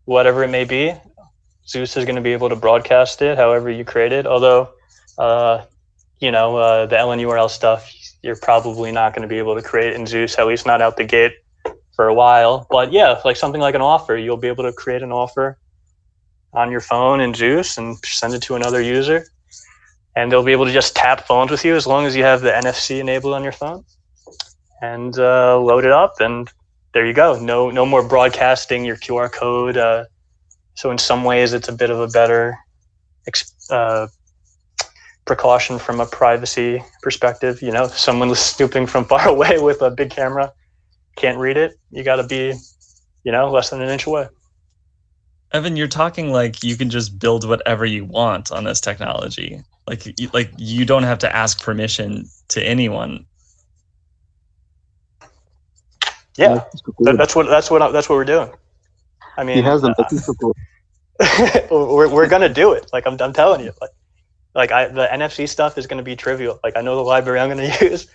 whatever it may be. Zeus is going to be able to broadcast it however you create it. Although, the LNURL stuff, you're probably not going to be able to create in Zeus, at least not out the gate for a while. But yeah, like something like an offer, you'll be able to create an offer on your phone in Zeus and send it to another user. And they'll be able to just tap phones with you as long as you have the NFC enabled on your phone and load it up. And there you go. No more broadcasting your QR code. So in some ways, it's a bit of a better precaution from a privacy perspective. If someone was snooping from far away with a big camera, can't read it, you got to be, less than an inch away. Evan, you're talking like you can just build whatever you want on this technology. Like you don't have to ask permission to anyone. Yeah, that's what we're doing. I mean, he has the license support. we're gonna do it. Like I'm telling you, the NFC stuff is gonna be trivial. Like I know the library I'm gonna use.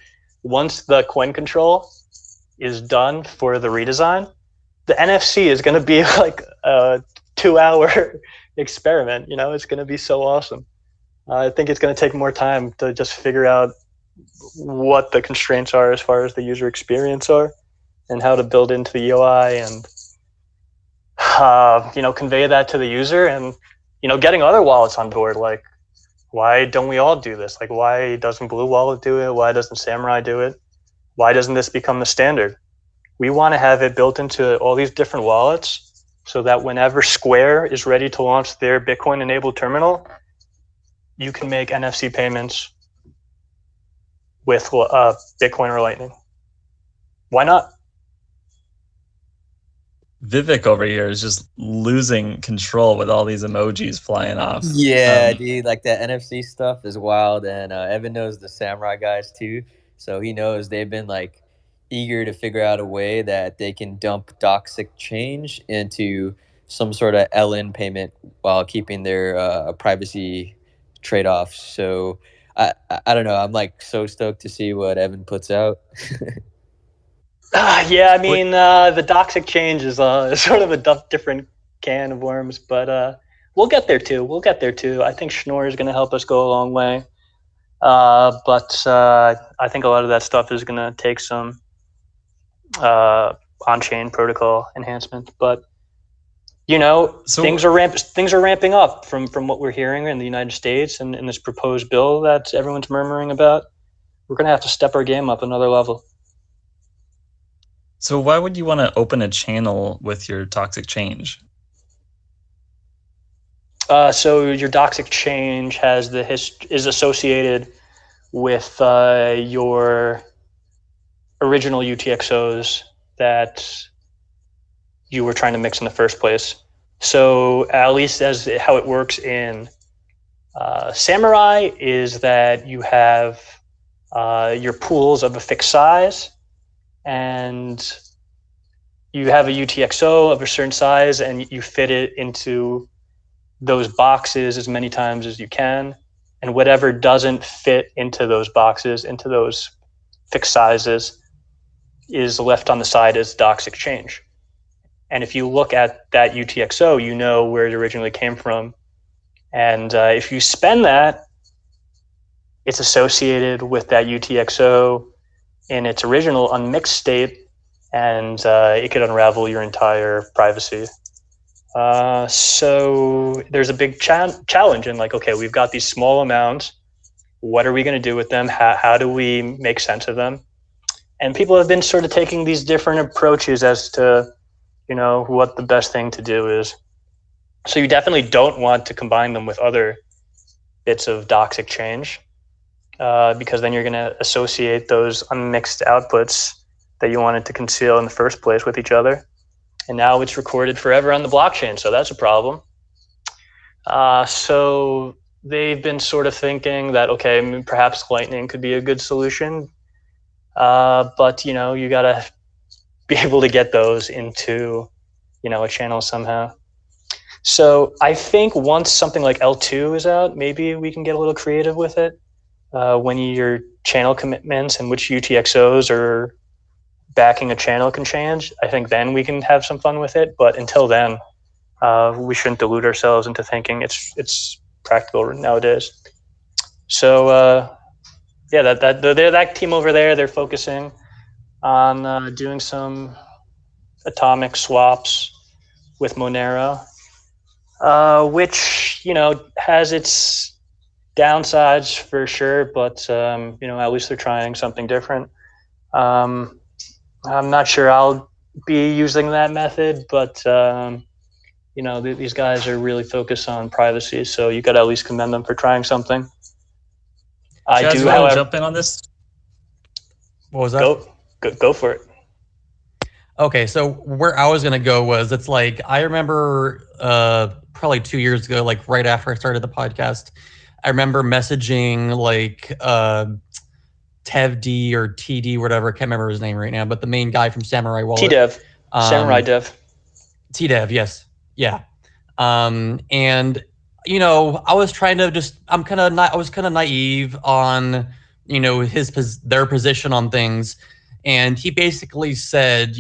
Once the coin control is done for the redesign, the NFC is gonna be like a 2-hour experiment. It's gonna be so awesome. I think it's gonna take more time to just figure out what the constraints are as far as the user experience are. and how to build into the UI and convey that to the user, and getting other wallets on board. Like, why don't we all do this? Like, why doesn't Blue Wallet do it? Why doesn't Samurai do it? Why doesn't this become the standard? We want to have it built into all these different wallets so that whenever Square is ready to launch their Bitcoin-enabled terminal, you can make NFC payments with Bitcoin or Lightning. Why not? Vivek over here is just losing control with all these emojis flying off. Yeah, dude, like that NFC stuff is wild, and Evan knows the Samurai guys too, so he knows they've been like eager to figure out a way that they can dump Doxic change into some sort of LN payment while keeping their privacy trade-offs. So I don't know. I'm like so stoked to see what Evan puts out. Yeah, I mean, the Doxic change is sort of a different can of worms, but we'll get there too. I think Schnorr is going to help us go a long way. But I think a lot of that stuff is going to take some on-chain protocol enhancement. But things are ramping up from what we're hearing in the United States and in this proposed bill that everyone's murmuring about. We're going to have to step our game up another level. So why would you want to open a channel with your toxic change? So your Doxic change has is associated with your original UTXOs that you were trying to mix in the first place. So at least as how it works in Samurai is that you have your pools of a fixed size, and you have a UTXO of a certain size, and you fit it into those boxes as many times as you can. And whatever doesn't fit into those boxes, into those fixed sizes, is left on the side as Doxic change. And if you look at that UTXO, you know where it originally came from. And if you spend that, it's associated with that UTXO in its original unmixed state, and it could unravel your entire privacy. So there's a big challenge in like, okay, we've got these small amounts. What are we going to do with them? How do we make sense of them? And people have been sort of taking these different approaches as to, what the best thing to do is. So you definitely don't want to combine them with other bits of Doxic change, because then you're going to associate those unmixed outputs that you wanted to conceal in the first place with each other. And now it's recorded forever on the blockchain, so that's a problem. So they've been sort of thinking that, okay, perhaps Lightning could be a good solution, but you got to be able to get those into, a channel somehow. So I think once something like L2 is out, maybe we can get a little creative with it. When your channel commitments and which UTXOs are backing a channel can change, I think then we can have some fun with it. But until then, we shouldn't delude ourselves into thinking it's practical nowadays. So that team over there, they're focusing on doing some atomic swaps with Monero, which has its downsides for sure, but at least they're trying something different. I'm not sure I'll be using that method, but these guys are really focused on privacy, so you got to at least commend them for trying something. Chaz, I do, want however, to jump in on this? What was that? Go for it. Okay, so where I was gonna go was, it's like, I remember probably 2 years ago, like right after I started the podcast, I remember messaging like TevD or TD, whatever, I can't remember his name right now, but the main guy from Samurai Wallet. TDev, Samurai Dev. TDev, yes, yeah. And I was trying to I was kind of naive on their position on things. And he basically said,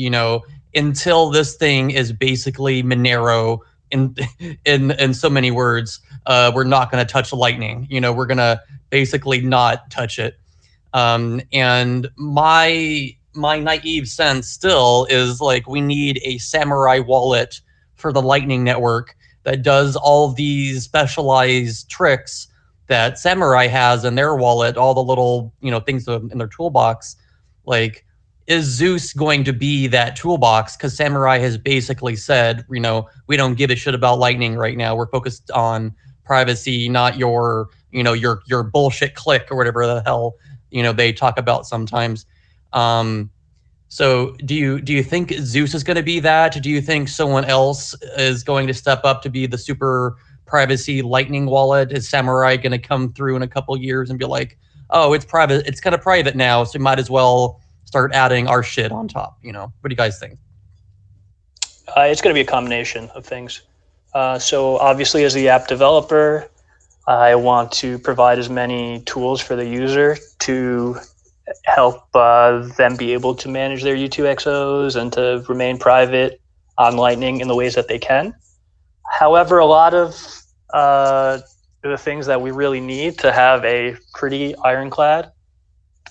until this thing is basically Monero in so many words, we're not going to touch Lightning. We're going to basically not touch it. And my my naive sense still is like we need a Samurai wallet for the Lightning Network that does all these specialized tricks that Samurai has in their wallet, all the little, things in their toolbox. Like, is Zeus going to be that toolbox? Because Samurai has basically said, we don't give a shit about Lightning right now. We're focused on privacy, not your bullshit click or whatever the hell they talk about sometimes. So do you think Zeus is going to be that? Do you think someone else is going to step up to be the super privacy Lightning wallet? Is Samurai going to come through in a couple years and be like, oh, it's private, it's kind of private now, so we might as well start adding our shit on top? What do you guys think? It's going to be a combination of things. So obviously, as the app developer, I want to provide as many tools for the user to help them be able to manage their U2XOs and to remain private on Lightning in the ways that they can. However, a lot of the things that we really need to have a pretty ironclad,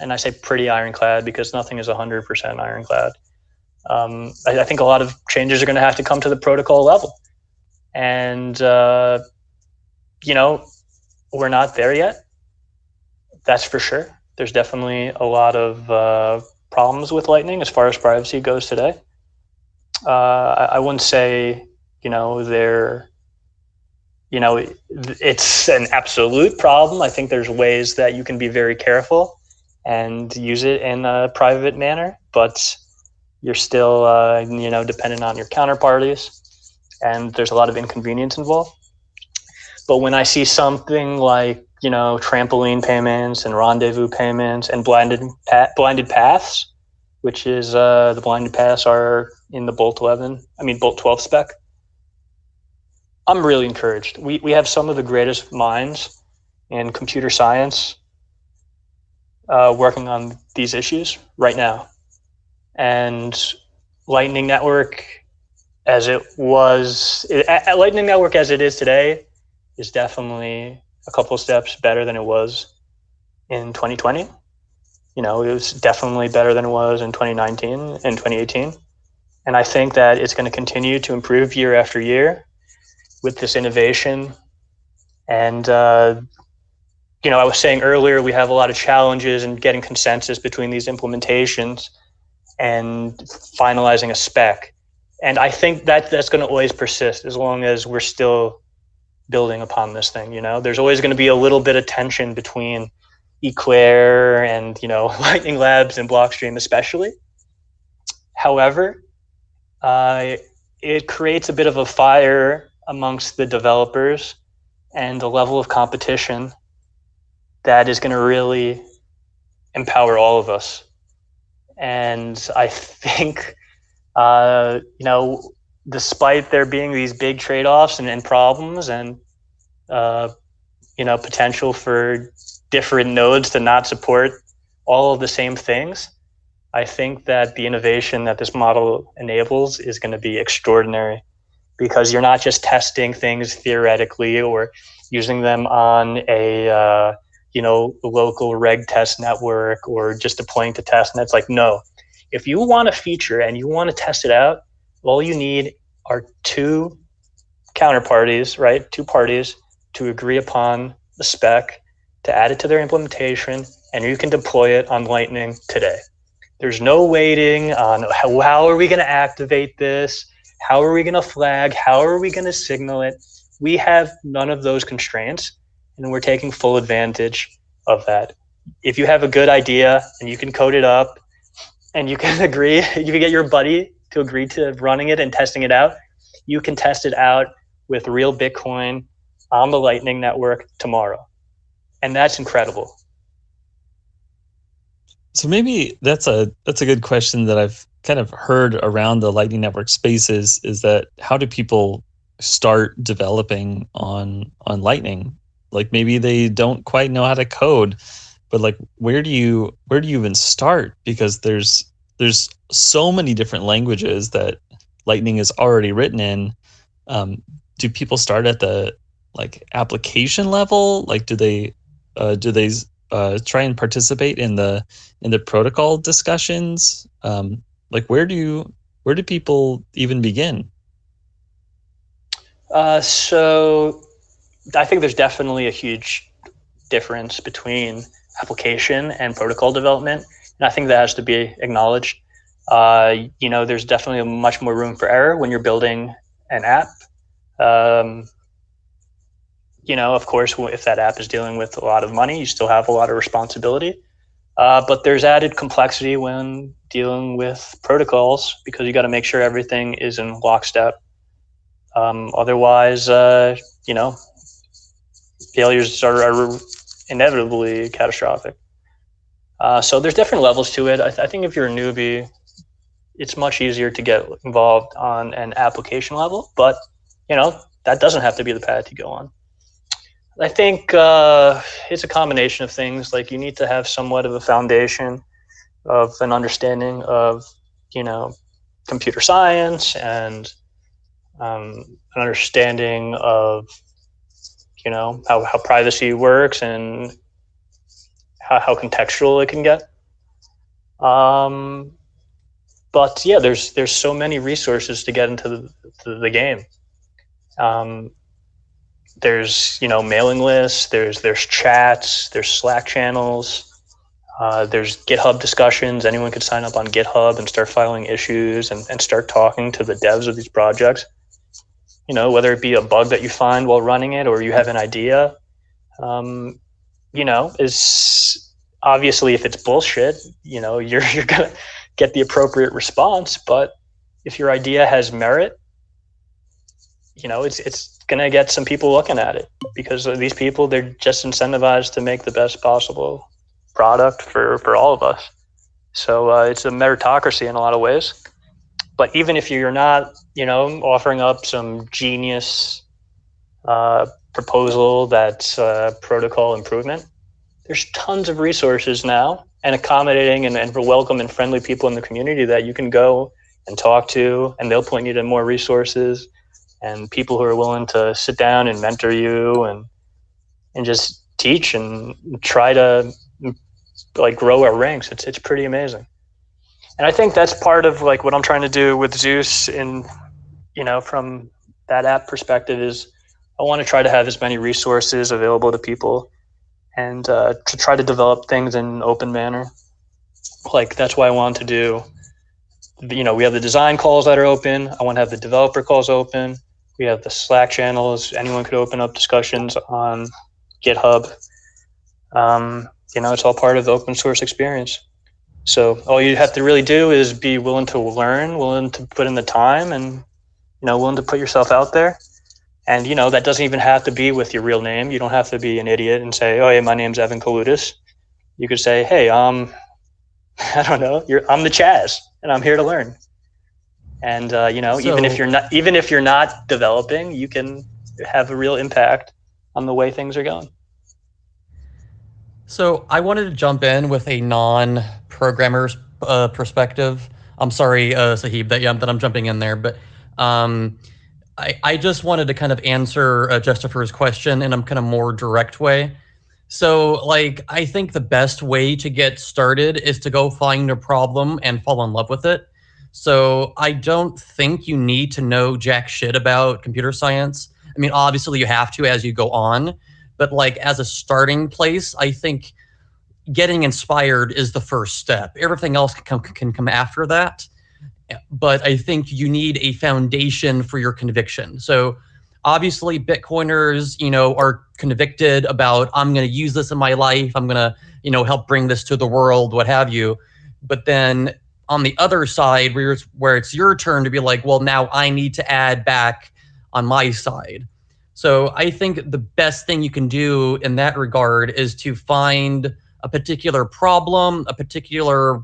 and I say pretty ironclad because nothing is 100% ironclad. I think a lot of changes are going to have to come to the protocol level. And, we're not there yet. That's for sure. There's definitely a lot of problems with Lightning as far as privacy goes today. I wouldn't say, it's an absolute problem. I think there's ways that you can be very careful and use it in a private manner, but you're still, dependent on your counterparties, and there's a lot of inconvenience involved. But when I see something like, trampoline payments and rendezvous payments and blinded paths, which is the blinded paths are in the Bolt12 spec, I'm really encouraged. We have some of the greatest minds in computer science working on these issues right now. And Lightning Network, Lightning Network as it is today, is definitely a couple of steps better than it was in 2020. It was definitely better than it was in 2019 and 2018. And I think that it's going to continue to improve year after year with this innovation. And, I was saying earlier, we have a lot of challenges in getting consensus between these implementations and finalizing a spec. And I think that's going to always persist as long as we're still building upon this thing. There's always going to be a little bit of tension between Eclair and Lightning Labs and Blockstream especially. However, it creates a bit of a fire amongst the developers and the level of competition that is going to really empower all of us. And I think despite there being these big trade-offs and problems and, potential for different nodes to not support all of the same things, I think that the innovation that this model enables is going to be extraordinary, because you're not just testing things theoretically or using them on a, local reg test network or just deploying to test. And it's like, no, if you want a feature and you want to test it out, all you need are two counterparties, right? Two parties to agree upon the spec, to add it to their implementation, and you can deploy it on Lightning today. There's no waiting on how are we going to activate this? How are we going to flag? How are we going to signal it? We have none of those constraints, and we're taking full advantage of that. If you have a good idea and you can code it up and you can agree, you can get your buddy to agree to running it and testing it out, you can test it out with real Bitcoin on the Lightning Network tomorrow. And that's incredible. So maybe that's a good question that I've kind of heard around the Lightning Network spaces, is that how do people start developing on Lightning? Like, maybe they don't quite know how to code, but like, where do you even start? Because there's so many different languages that Lightning is already written in. Do people start at the application level? Like, do they try and participate in the protocol discussions? Like where do people even begin? So I think there's definitely a huge difference between application and protocol development, and I think that has to be acknowledged. There's definitely much more room for error when you're building an app. Of course, if that app is dealing with a lot of money, you still have a lot of responsibility. But there's added complexity when dealing with protocols because you got to make sure everything is in lockstep. Otherwise, failures are inevitably catastrophic. So there's different levels to it. I think if you're a newbie, it's much easier to get involved on an application level, but that doesn't have to be the path you go on. I think it's a combination of things. Like you need to have somewhat of a foundation of an understanding of, computer science and an understanding of, how privacy works and how contextual it can get. But yeah, there's so many resources to get into the game. There's mailing lists, there's chats, there's Slack channels, there's GitHub discussions. Anyone could sign up on GitHub and start filing issues and start talking to the devs of these projects. Whether it be a bug that you find while running it or you have an idea, is obviously if it's bullshit, you're gonna get the appropriate response. But if your idea has merit, it's gonna get some people looking at it because these people, they're just incentivized to make the best possible product for all of us. So it's a meritocracy in a lot of ways. But even if you're not, offering up some genius proposal that's protocol improvement, there's tons of resources now and accommodating and welcome and friendly people in the community that you can go and talk to, and they'll point you to more resources and people who are willing to sit down and mentor you and just teach and try to grow our ranks. It's pretty amazing. And I think that's part of what I'm trying to do with Zeus in, from that app perspective is I want to try to have as many resources available to people and to try to develop things in an open manner. That's why I want to do, we have the design calls that are open. I want to have the developer calls open. We have the Slack channels. Anyone could open up discussions on GitHub. It's all part of the open source experience. So all you have to really do is be willing to learn, willing to put in the time, and willing to put yourself out there. And that doesn't even have to be with your real name. You don't have to be an idiot and say, "Oh, hey, my name's Evan Kaloudis." You could say, "Hey, I don't know, I'm the Chaz, and I'm here to learn." And even if you're not developing, you can have a real impact on the way things are going. So I wanted to jump in with a non-programmer's perspective. I'm sorry, Sahib, that I'm jumping in there, but I just wanted to kind of answer Jestopher's question in a kind of more direct way. So I think the best way to get started is to go find a problem and fall in love with it. So I don't think you need to know jack shit about computer science. I mean, obviously you have to as you go on, but as a starting place, I think getting inspired is the first step. Everything else can come after that. But I think you need a foundation for your conviction. So obviously Bitcoiners, are convicted about, I'm going to use this in my life. I'm going to, help bring this to the world, what have you. But then on the other side, where it's your turn to be well, now I need to add back on my side. So I think the best thing you can do in that regard is to find a particular problem, a particular,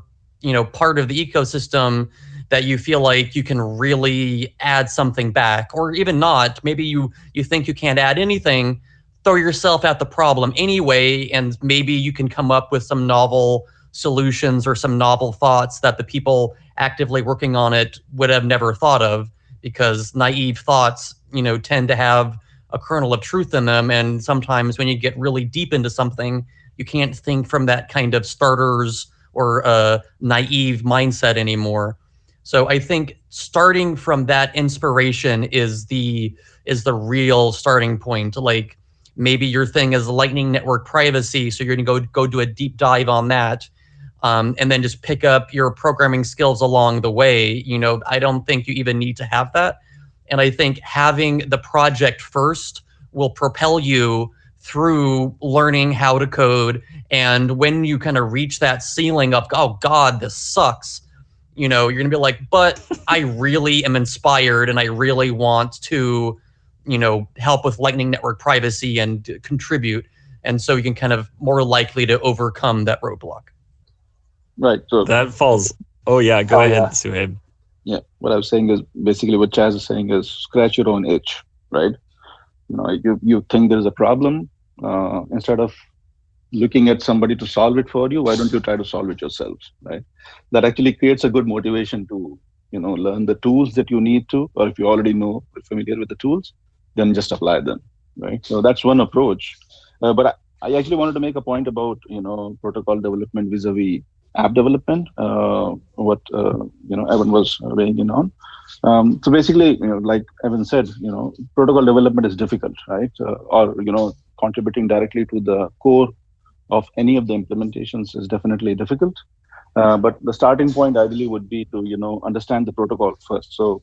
part of the ecosystem that you feel like you can really add something back, or even not. Maybe you think you can't add anything, throw yourself at the problem anyway, and maybe you can come up with some novel solutions or some novel thoughts that the people actively working on it would have never thought of, because naive thoughts, tend to have a kernel of truth in them. And sometimes when you get really deep into something, You can't think from that kind of starters or naive mindset anymore. So I think starting from that inspiration is the real starting point. Like maybe your thing is Lightning Network privacy, so you're going to go do a deep dive on that, and then just pick up your programming skills along the way. I don't think you even need to have that, and I think having the project first will propel you through learning how to code. And when you kind of reach that ceiling of, oh God, this sucks, you're going to be like, but I really am inspired and I really want to, help with Lightning Network privacy and contribute. And so you can kind of more likely to overcome that roadblock. Right. So that falls. Oh yeah, go ahead, Suhaib. Yeah, what I was saying is basically what Chaz is saying is scratch your own itch, right? You think there's a problem, instead of looking at somebody to solve it for you, why don't you try to solve it yourself, right? That actually creates a good motivation to, learn the tools that you need to, or if you already know, familiar with the tools, then just apply them, right? So that's one approach. But I actually wanted to make a point about, protocol development vis-a-vis app development, what, Evan was weighing in on. So basically, like Evan said, protocol development is difficult, right? Or, contributing directly to the core of any of the implementations is definitely difficult. But the starting point ideally would be to, understand the protocol first. So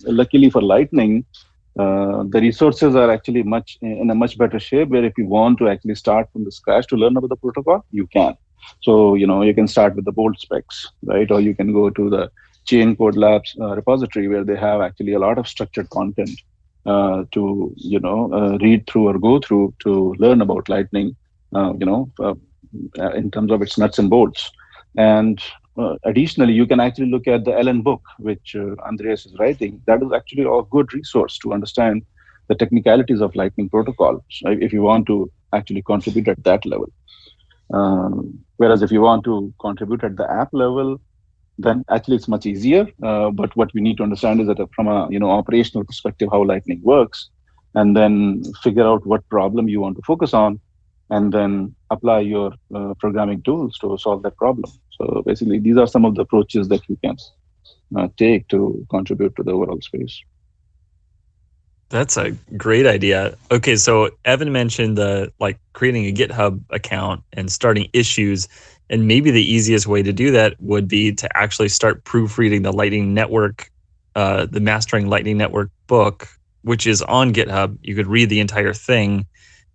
luckily for Lightning, the resources are actually in a much better shape, where if you want to actually start from the scratch to learn about the protocol, you can. So, you can start with the Bolt specs, right? Or you can go to the Chain Code Labs repository, where they have actually a lot of structured content to, read through or go through to learn about Lightning, in terms of its nuts and bolts. And additionally, you can actually look at the LN book, which Andreas is writing. That is actually a good resource to understand the technicalities of Lightning protocol, right? If you want to actually contribute at that level. Whereas if you want to contribute at the app level, then actually it's much easier. But what we need to understand is that from a operational perspective, how Lightning works, and then figure out what problem you want to focus on, and then apply your programming tools to solve that problem. So basically, these are some of the approaches that you can take to contribute to the overall space. That's a great idea. Okay, so Evan mentioned creating a GitHub account and starting issues, and maybe the easiest way to do that would be to actually start proofreading the Lightning Network, the Mastering Lightning Network book, which is on GitHub. You could read the entire thing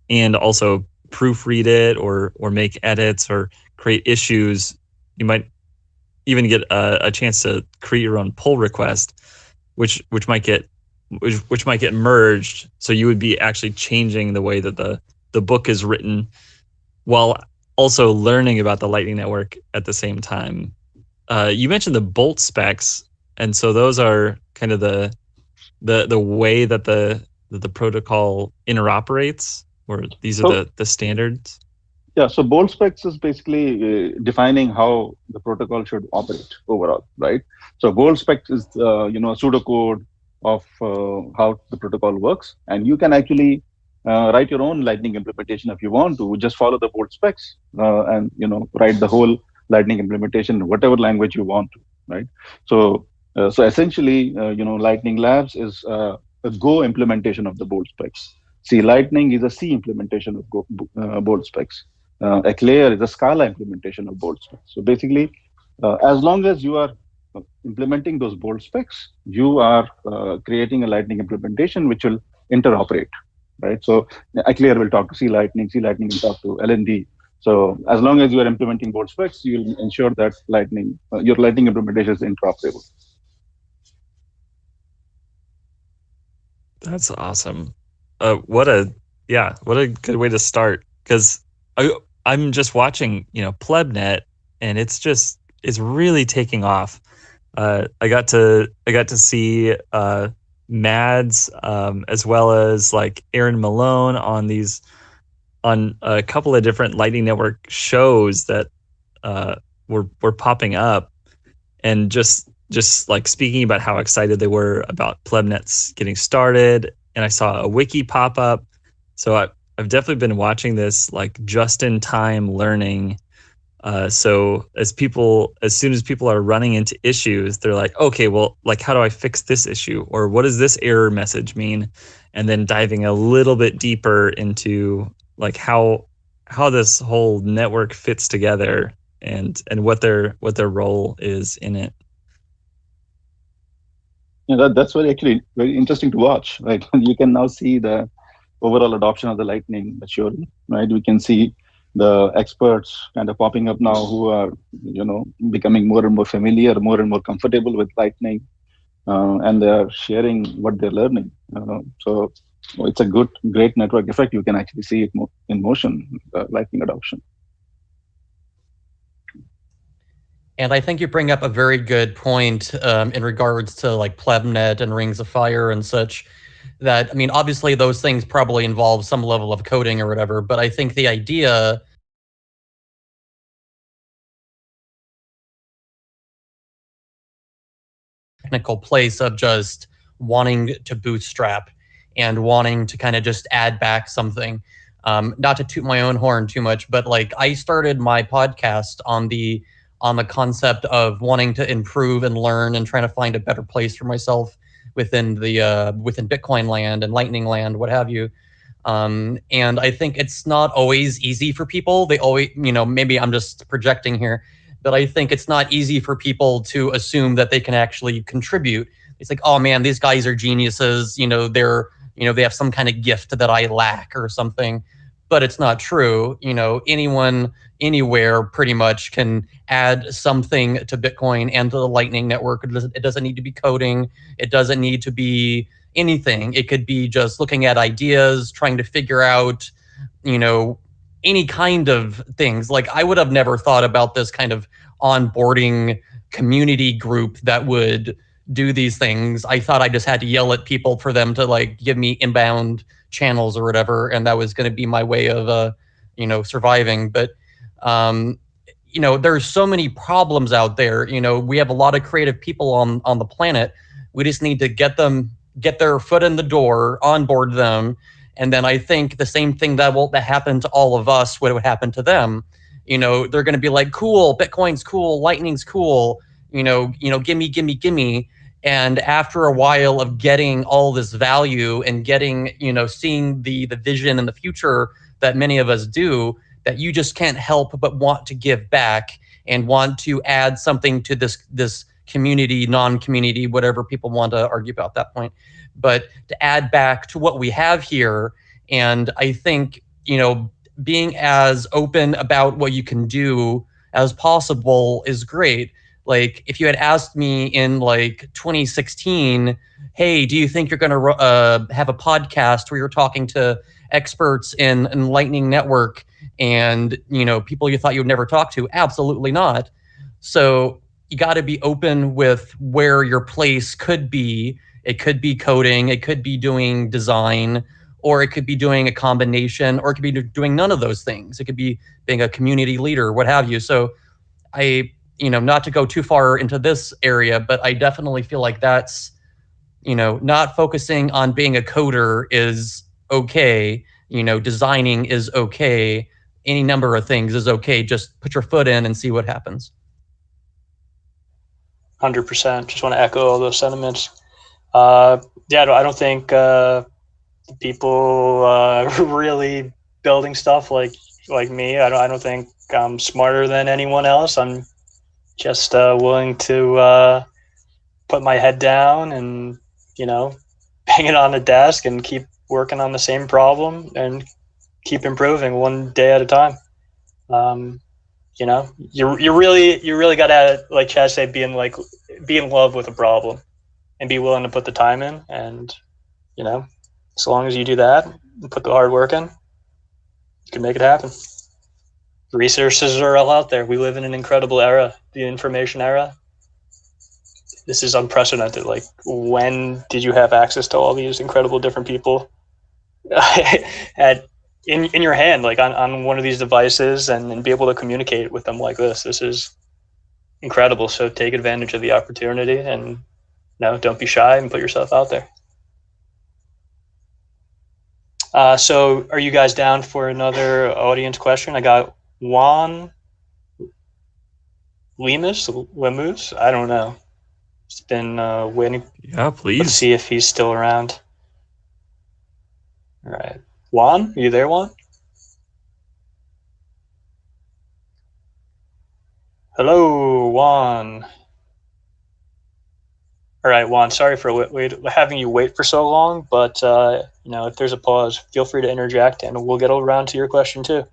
and also proofread it or make edits or create issues. You might even get a chance to create your own pull request, which might get merged. So you would be actually changing the way that the book is written while also learning about the Lightning Network at the same time. You mentioned the Bolt specs, and so those are kind of the way that the protocol interoperates, or these are the standards. Yeah, so Bolt specs is basically defining how the protocol should operate overall, right? So Bolt specs is a pseudocode of how the protocol works, and you can actually write your own Lightning implementation if you want to. Just follow the Bolt specs and write the whole Lightning implementation in whatever language you want to, right? So essentially, Lightning Labs is a Go implementation of the Bolt specs. See, Lightning is a C implementation of Bolt specs. Eclair is a Scala implementation of Bolt specs. So basically, as long as you are implementing those Bolt specs, you are creating a Lightning implementation which will interoperate, right? So Eclair will talk to C Lightning will talk to LND. So as long as you are implementing Bolt specs, you will ensure that your Lightning implementation is interoperable. That's awesome. What a good way to start, because I'm just watching, PlebNet, and it's really taking off. I got to see Mads, as well as like Aaron Malone on a couple of different Lightning Network shows that were popping up, and just like speaking about how excited they were about PlebNets getting started. And I saw a wiki pop up. So I've definitely been watching this like just in time learning. So as soon as people are running into issues, they're like, okay, well, like, how do I fix this issue? Or what does this error message mean? And then diving a little bit deeper into like how this whole network fits together and what their role is in it. Yeah, that's very interesting to watch, right? You can now see the overall adoption of the Lightning maturing, right? We can see the experts kind of popping up now who are, becoming more and more familiar, more and more comfortable with Lightning, and they are sharing what they're learning. So it's a great network effect. You can actually see it in motion, the Lightning adoption. And I think you bring up a very good point in regards to like PlebNet and Rings of Fire and such. That, I mean, obviously those things probably involve some level of coding or whatever, but I think the idea technical place of just wanting to bootstrap and wanting to kind of just add back something. Not to toot my own horn too much, but like I started my podcast on the concept of wanting to improve and learn and trying to find a better place for myself within the within Bitcoin land and Lightning land, what have you. And I think it's not always easy for people. They always, maybe I'm just projecting here, but I think it's not easy for people to assume that they can actually contribute. It's like, oh man, these guys are geniuses. They have some kind of gift that I lack or something. But it's not true. Anyone, anywhere pretty much can add something to Bitcoin and to the Lightning Network. It doesn't need to be coding. It doesn't need to be anything. It could be just looking at ideas, trying to figure out, any kind of things. Like I would have never thought about this kind of onboarding community group that would do these things. I thought I just had to yell at people for them to like give me inbound channels or whatever, and that was going to be my way of surviving. But there's so many problems out there. We have a lot of creative people on the planet. We just need to get their foot in the door, onboard them, and then I think the same thing that happened to all of us would happen to them. They're going to be like, cool, Bitcoin's cool, Lightning's cool, gimme. And after a while of getting all this value and getting, seeing the vision and the future that many of us do, that you just can't help but want to give back and want to add something to this community, non-community, whatever people want to argue about that point, but to add back to what we have here. And I think, being as open about what you can do as possible is great. Like if you had asked me in like 2016, hey, do you think you're going to have a podcast where you're talking to experts in Lightning Network and, people you thought you would never talk to? Absolutely not. So you got to be open with where your place could be. It could be coding, it could be doing design, or it could be doing a combination, or it could be doing none of those things. It could be being a community leader, what have you. So not to go too far into this area, but I definitely feel like that's, not focusing on being a coder is okay. Designing is okay. Any number of things is okay. Just put your foot in and see what happens. 100%. Just want to echo all those sentiments. I don't think people really building stuff like me. I don't think I'm smarter than anyone else. I'm just willing to put my head down and bang it on the desk and keep working on the same problem and keep improving one day at a time. You really gotta, like Chaz said, be in love with a problem and be willing to put the time in. And as long as you do that and put the hard work in, you can make it happen. The resources are all out there. We live in an incredible era, the information era. This is unprecedented. Like, when did you have access to all these incredible different people in your hand, like on one of these devices, and be able to communicate with them like this? This is incredible. So take advantage of the opportunity, and don't be shy and put yourself out there. So are you guys down for another audience question? I got Juan Lemus. I don't know. It's been waiting. Yeah, Let's please. see if he's still around. All right. Juan, are you there, Juan? Hello, Juan. All right, Juan, sorry for having you wait for so long, but if there's a pause, feel free to interject and we'll get around to your question too.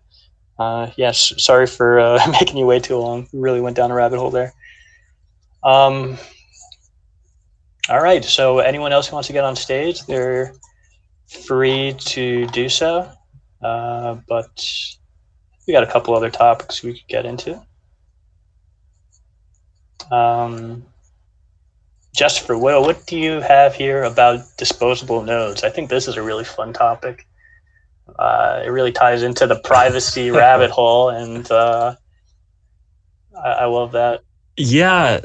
Yes, sorry for making you wait too long. We really went down a rabbit hole there. All right, so anyone else who wants to get on stage, they're free to do so, but we got a couple other topics we could get into. Jestopher, what do you have here about disposable nodes? I think this is a really fun topic. It really ties into the privacy rabbit hole, and I love that. Yeah.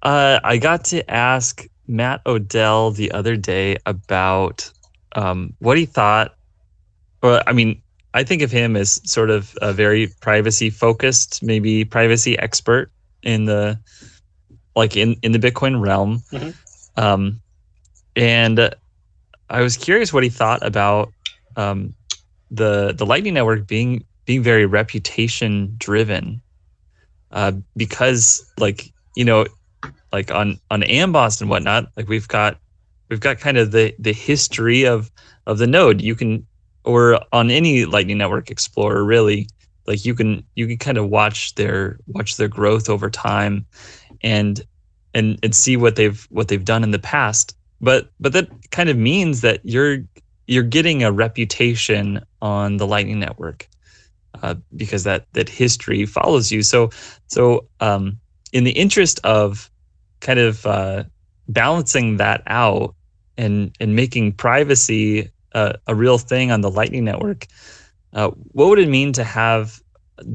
I got to ask Matt Odell the other day about what he thought. Well, I mean, I think of him as sort of a very privacy focused, maybe privacy expert in the in the Bitcoin realm. Mm-hmm. And I was curious what he thought about the Lightning Network being very reputation driven, because on Amboss and whatnot, like we've got kind of the history of the node. You can, or on any Lightning Network Explorer, really, like you can kind of watch their growth over time, and see what they've done in the past. But that kind of means that you're getting a reputation on the Lightning Network, because that history follows you. So in the interest of kind of balancing that out and making privacy a real thing on the Lightning Network, what would it mean to have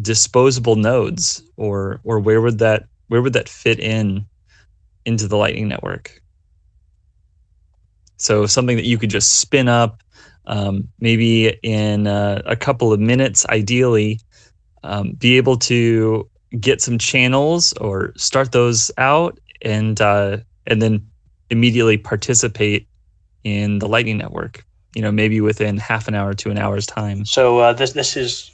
disposable nodes, or where would that fit into the Lightning Network? So something that you could just spin up, maybe in a couple of minutes, ideally, be able to get some channels or start those out, and then immediately participate in the Lightning Network, maybe within half an hour to an hour's time. So this is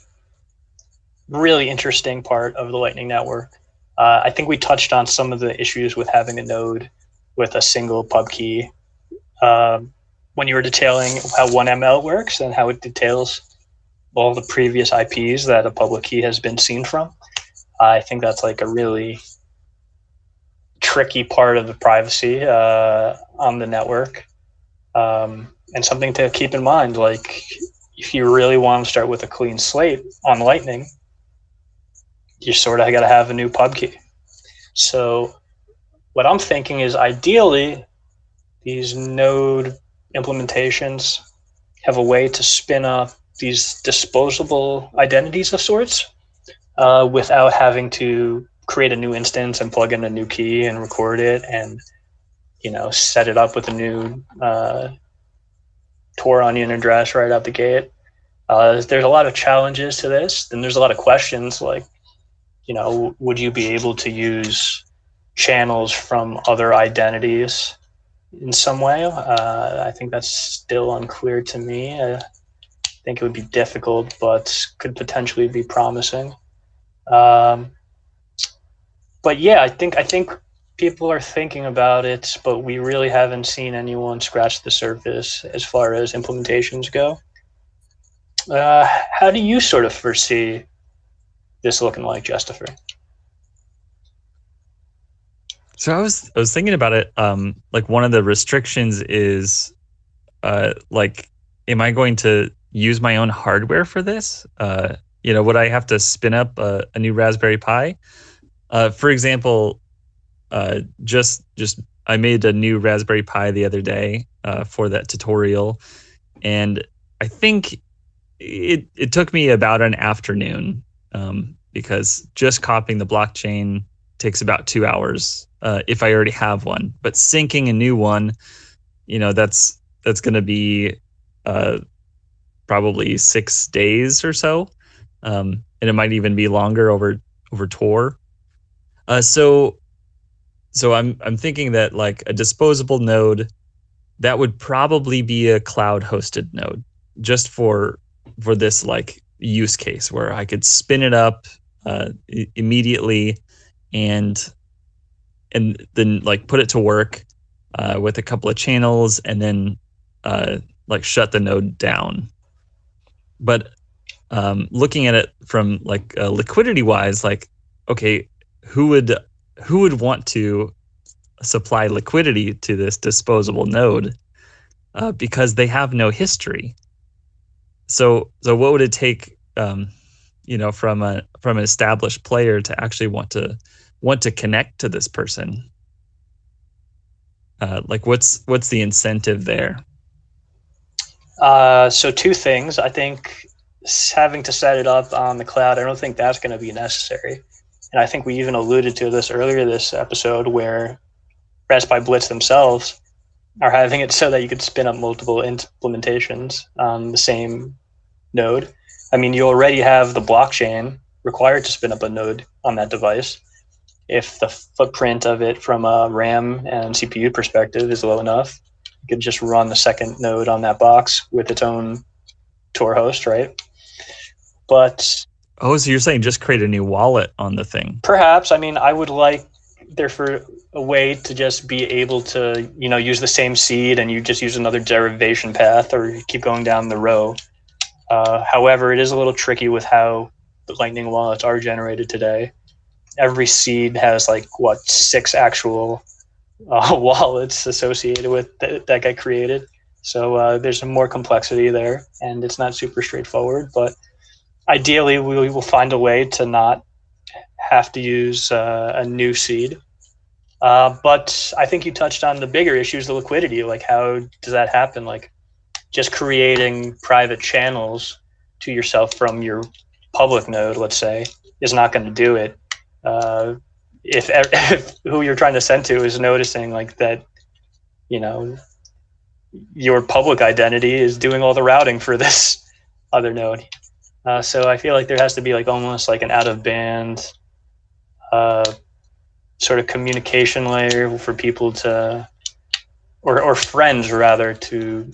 really interesting part of the Lightning Network. I think we touched on some of the issues with having a node with a single pub key when you were detailing how 1ML works and how it details all the previous IPs that a public key has been seen from. I think that's like a really tricky part of the privacy on the network, and something to keep in mind. Like, if you really want to start with a clean slate on Lightning, you sort of got to have a new pub key. So what I'm thinking is, ideally, these node implementations have a way to spin up these disposable identities of sorts, without having to create a new instance and plug in a new key and record it and set it up with a new Tor onion address right out the gate. There's a lot of challenges to this. Then there's a lot of questions like, would you be able to use channels from other identities in some way? I think that's still unclear to me. I think it would be difficult, but could potentially be promising. But yeah, I think people are thinking about it, but we really haven't seen anyone scratch the surface as far as implementations go. How do you sort of foresee this looking like, Jestopher? So I was thinking about it. Like, one of the restrictions is, am I going to use my own hardware for this? Would I have to spin up a new Raspberry Pi? For example, just I made a new Raspberry Pi the other day for that tutorial, and I think it took me about an afternoon, because just copying the blockchain takes about 2 hours if I already have one. But syncing a new one, that's going to be probably 6 days or so, and it might even be longer over Tor. So I'm thinking that like a disposable node, that would probably be a cloud hosted node, just for this like use case where I could spin it up immediately and then like put it to work with a couple of channels, and then like shut the node down. But looking at it from like liquidity wise, like, okay, who would want to supply liquidity to this disposable node because they have no history? So what would it take, from an established player to actually want to connect to this person? Like what's the incentive there? So two things. I think having to set it up on the cloud, I don't think that's going to be necessary. And I think we even alluded to this earlier this episode, where Raspberry Blitz themselves are having it so that you could spin up multiple implementations on the same node. I mean, you already have the blockchain required to spin up a node on that device. If the footprint of it from a RAM and CPU perspective is low enough, you could just run the second node on that box with its own Tor host, right? But so you're saying just create a new wallet on the thing? Perhaps. I mean, I would like there for a way to just be able to, use the same seed and you just use another derivation path, or you keep going down the row. However, it is a little tricky with how the Lightning wallets are generated today. Every seed has 6 actual wallets associated with that got created. So there's some more complexity there, and it's not super straightforward. But ideally, we will find a way to not have to use a new seed. But I think you touched on the bigger issues, the liquidity. Like, how does that happen? Like, just creating private channels to yourself from your public node, let's say, is not going to do it. If who you're trying to send to is noticing that, your public identity is doing all the routing for this other node. So I feel like there has to be almost an out of band sort of communication layer for people to, or friends rather, to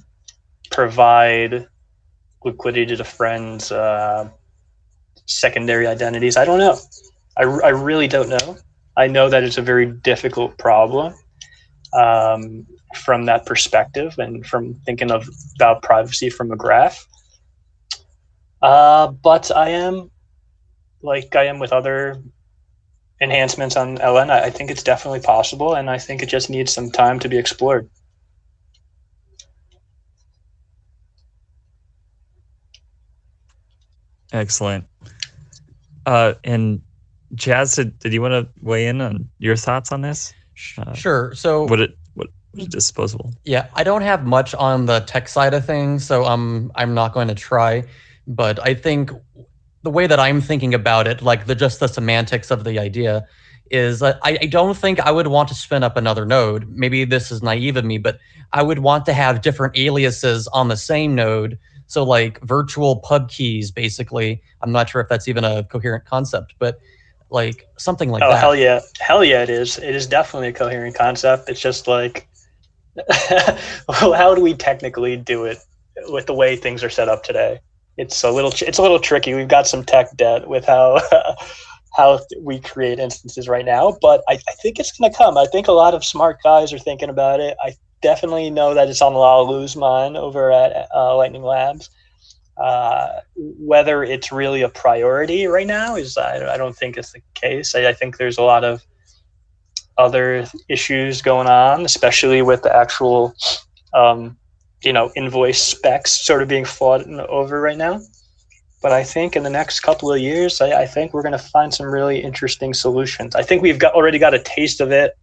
provide liquidity to friends' secondary identities. I don't know. I really don't know. I know that it's a very difficult problem from that perspective and from thinking about privacy from a graph. But I am with other enhancements on LN. I think it's definitely possible, and I think it just needs some time to be explored. Excellent. And Chaz, did you want to weigh in on your thoughts on this? Sure. So what is disposable? Yeah, I don't have much on the tech side of things, so I'm not going to try. But I think the way that I'm thinking about it, just the semantics of the idea, is I don't think I would want to spin up another node. Maybe this is naive of me, but I would want to have different aliases on the same node. So virtual pub keys, basically. I'm not sure if that's even a coherent concept, but something like that. Oh, hell yeah, it is. It is definitely a coherent concept. It's just how do we technically do it with the way things are set up today? It's a little tricky. We've got some tech debt with how we create instances right now, but I think it's going to come. I think a lot of smart guys are thinking about it. I definitely know that it's on Lalu's mind over at Lightning Labs. Whether it's really a priority right now I don't think it's the case. I think there's a lot of other issues going on, especially with the actual invoice specs sort of being fought over right now. But I think in the next couple of years, I think we're going to find some really interesting solutions. I think we've already got a taste of it,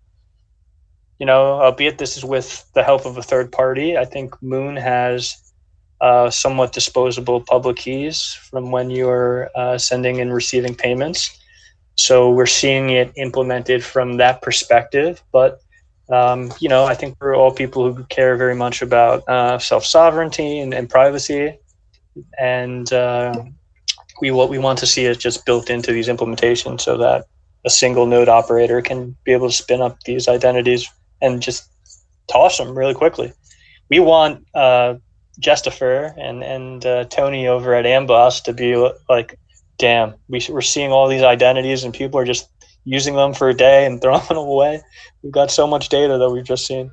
albeit this is with the help of a third party. I think Moon has somewhat disposable public keys from when you're sending and receiving payments. So we're seeing it implemented from that perspective. But, I think we're all people who care very much about self-sovereignty and privacy. and what we want to see is just built into these implementations so that a single node operator can be able to spin up these identities and just toss them really quickly. We want Jestopher and Tony over at Amboss to be like, damn, we're seeing all these identities and people are just using them for a day and throwing them away. We've got so much data that we've just seen.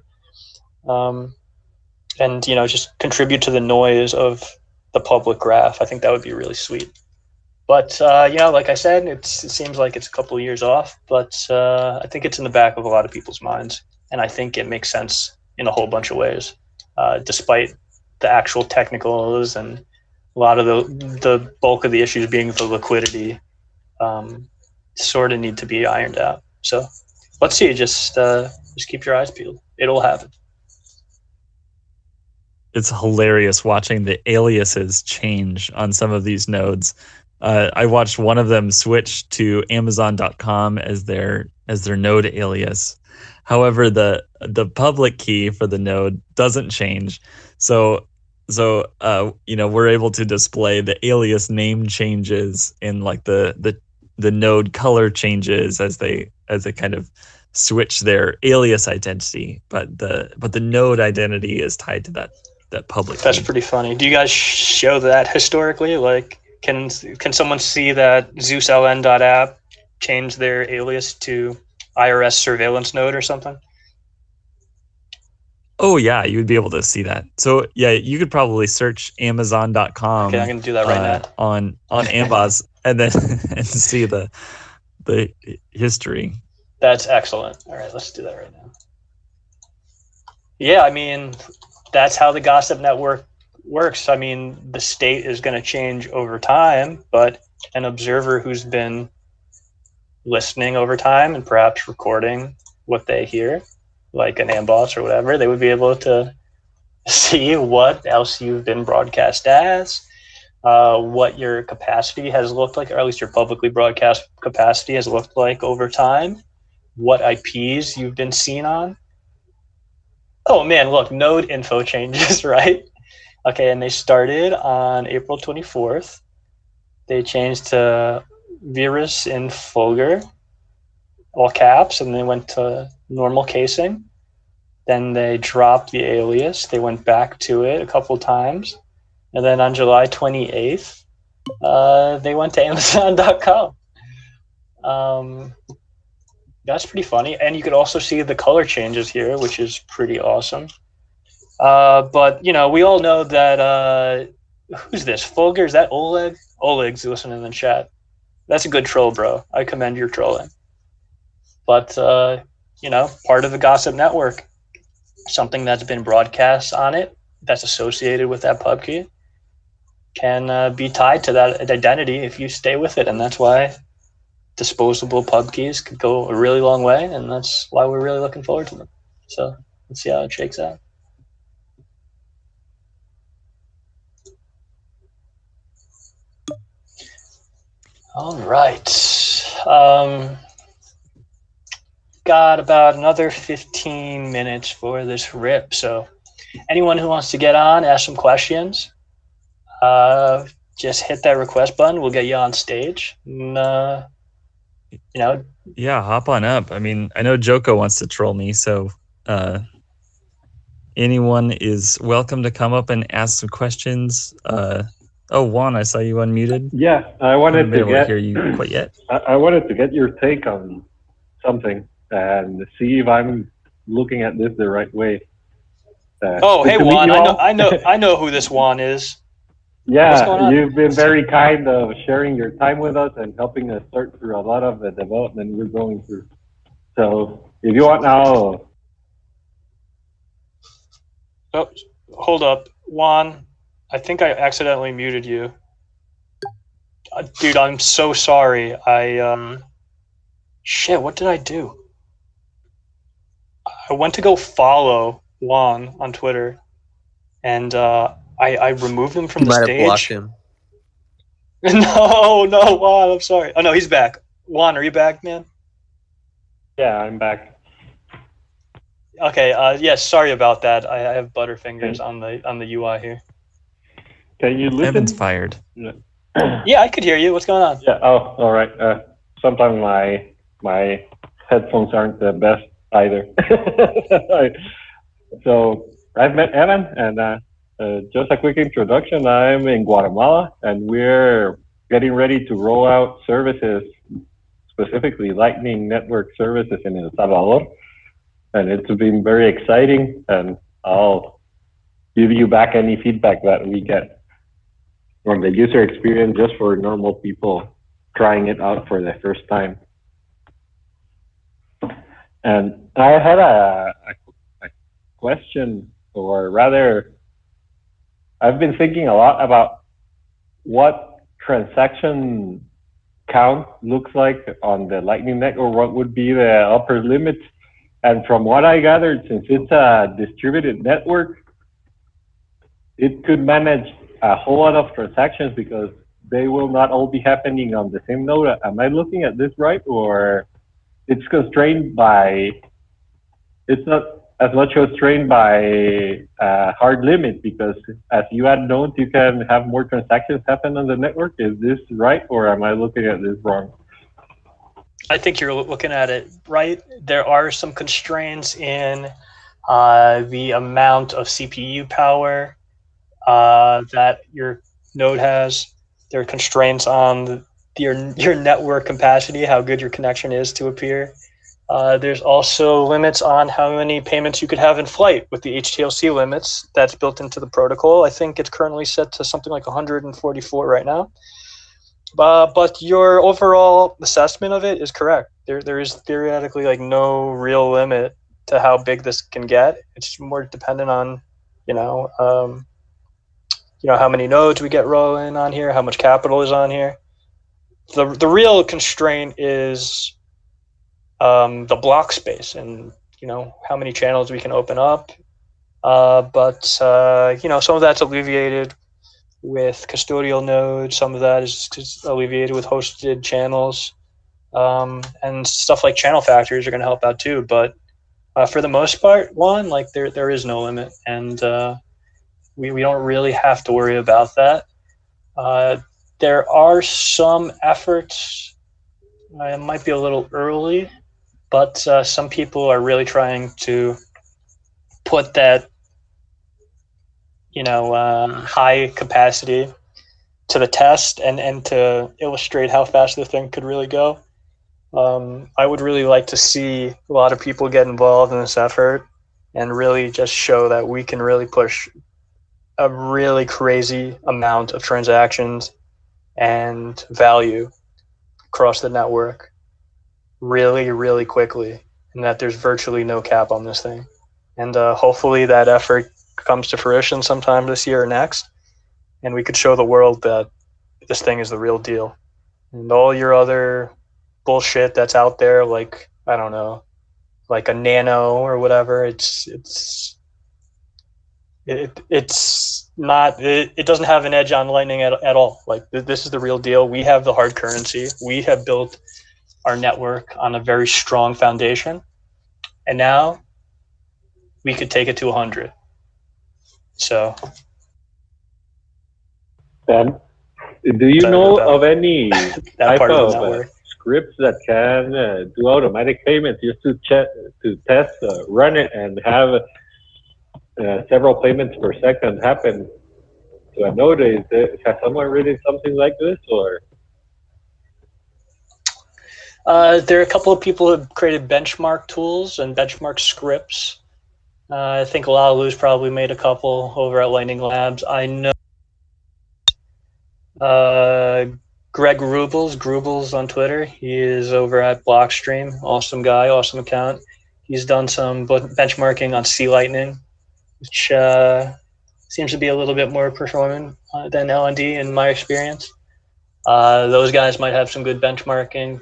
And, just contribute to the noise of the public graph. I think that would be really sweet. But, like I said, it seems like it's a couple of years off, but I think it's in the back of a lot of people's minds. And I think it makes sense in a whole bunch of ways, despite the actual technicals and a lot of the bulk of the issues being the liquidity sort of need to be ironed out. So let's see, just keep your eyes peeled. It'll happen. It's hilarious watching the aliases change on some of these nodes. I watched one of them switch to Amazon.com as their node alias. However, the public key for the node doesn't change. So we're able to display the alias name changes in like the node color changes as they kind of switch their alias identity, but the node identity is tied to that public. That's key. pretty funny. Do you guys show that historically? Like, can someone see that ZeusLN.app change their alias to IRS surveillance node or something? Oh yeah, you would be able to see that. So yeah, you could probably search Amazon.com. Okay, I'm gonna do that right now on Amboss and then and see the history. That's excellent. All right, let's do that right now. Yeah, I mean, that's how the gossip network works. I mean, the state is going to change over time, but an observer who's been listening over time and perhaps recording what they hear, like an Amboss or whatever, they would be able to see what else you've been broadcast as, what your capacity has looked like, or at least your publicly broadcast capacity has looked like over time, what IPs you've been seen on. Oh man, look, node info changes, right? Okay, and they started on April 24th. They changed to Virus in Folger, all caps, and they went to normal casing. Then they dropped the alias. They went back to it a couple times. And then on July 28th, they went to Amazon.com. That's pretty funny. And you could also see the color changes here, which is pretty awesome. But, we all know that, who's this? Folger? Is that Oleg? Oleg's listening in the chat. That's a good troll, bro. I commend your trolling. But, part of the gossip network, something that's been broadcast on it, that's associated with that pub key, can be tied to that identity if you stay with it. And that's why disposable pub keys could go a really long way, and that's why we're really looking forward to them. So let's see how it shakes out. All right. Got about another 15 minutes for this rip. So anyone who wants to get on, ask some questions, just hit that request button. We'll get you on stage. And, Yeah, hop on up. I mean, I know Joko wants to troll me, so anyone is welcome to come up and ask some questions. Juan, I saw you unmuted. Yeah, I wanted to hear you quite yet. I wanted to get your take on something and see if I'm looking at this the right way. Hey Juan, I know who this Juan is. Yeah, you've been very kind of sharing your time with us and helping us sort through a lot of the development we're going through. So if you want now. Oh, hold up. Juan, I think I accidentally muted you. Dude, I'm so sorry. Shit, what did I do? I went to go follow Juan on Twitter, and I removed him from the stage. You might have blocked him. No, Juan, I'm sorry. Oh, no, he's back. Juan, are you back, man? Yeah, I'm back. Okay, sorry about that. I have butterfingers on the UI here. Can you listen? Evan's fired. Yeah, I could hear you. What's going on? Yeah. Oh, all right. Sometimes my headphones aren't the best either. So I've met Evan, and just a quick introduction. I'm in Guatemala, and we're getting ready to roll out services, specifically Lightning Network services in El Salvador, and it's been very exciting. And I'll give you back any feedback that we get from the user experience, just for normal people trying it out for the first time. And I had a question, or rather, I've been thinking a lot about what transaction count looks like on the Lightning Network, or what would be the upper limit. And from what I gathered, since it's a distributed network, it could manage a whole lot of transactions because they will not all be happening on the same node. Am I looking at this right? Or it's constrained by, it's not as much constrained by a hard limit, because as you add nodes, you can have more transactions happen on the network. Is this right, or am I looking at this wrong? I think you're looking at it right. There are some constraints in the amount of CPU power that your node has. There are constraints on your network capacity, how good your connection is to a peer. There's also limits on how many payments you could have in flight with the HTLC limits that's built into the protocol. I think it's currently set to something like 144 right now. But your overall assessment of it is correct. There is theoretically like no real limit to how big this can get. It's more dependent on, how many nodes we get rolling on here, how much capital is on here. The real constraint is the block space and how many channels we can open up. But some of that's alleviated with custodial nodes. Some of that is alleviated with hosted channels, and stuff like channel factors are going to help out too. But for the most part, there is no limit, and we don't really have to worry about that. There are some efforts. It might be a little early, but some people are really trying to put that high capacity to the test and to illustrate how fast the thing could really go. I would really like to see a lot of people get involved in this effort and really just show that we can really push a really crazy amount of transactions and value across the network really, really quickly, and that there's virtually no cap on this thing. And hopefully that effort comes to fruition sometime this year or next, and we could show the world that this thing is the real deal. And all your other bullshit that's out there, like, I don't know, like a nano or whatever, it's not, it doesn't have an edge on Lightning at all. Like, this is the real deal. We have the hard currency. We have built our network on a very strong foundation, and now we could take it to 100. So, Ben, do you know of any type of scripts that can do automatic payments just to test, run it, and have several payments per second happen to a node? Has someone written something like this, or? There are a couple of people who have created benchmark tools and benchmark scripts. I think Kaloudis probably made a couple over at Lightning Labs. I know Greg Grubels on Twitter. He is over at Blockstream. Awesome guy, awesome account. He's done some benchmarking on C Lightning, which seems to be a little bit more performant than LND in my experience. Those guys might have some good benchmarking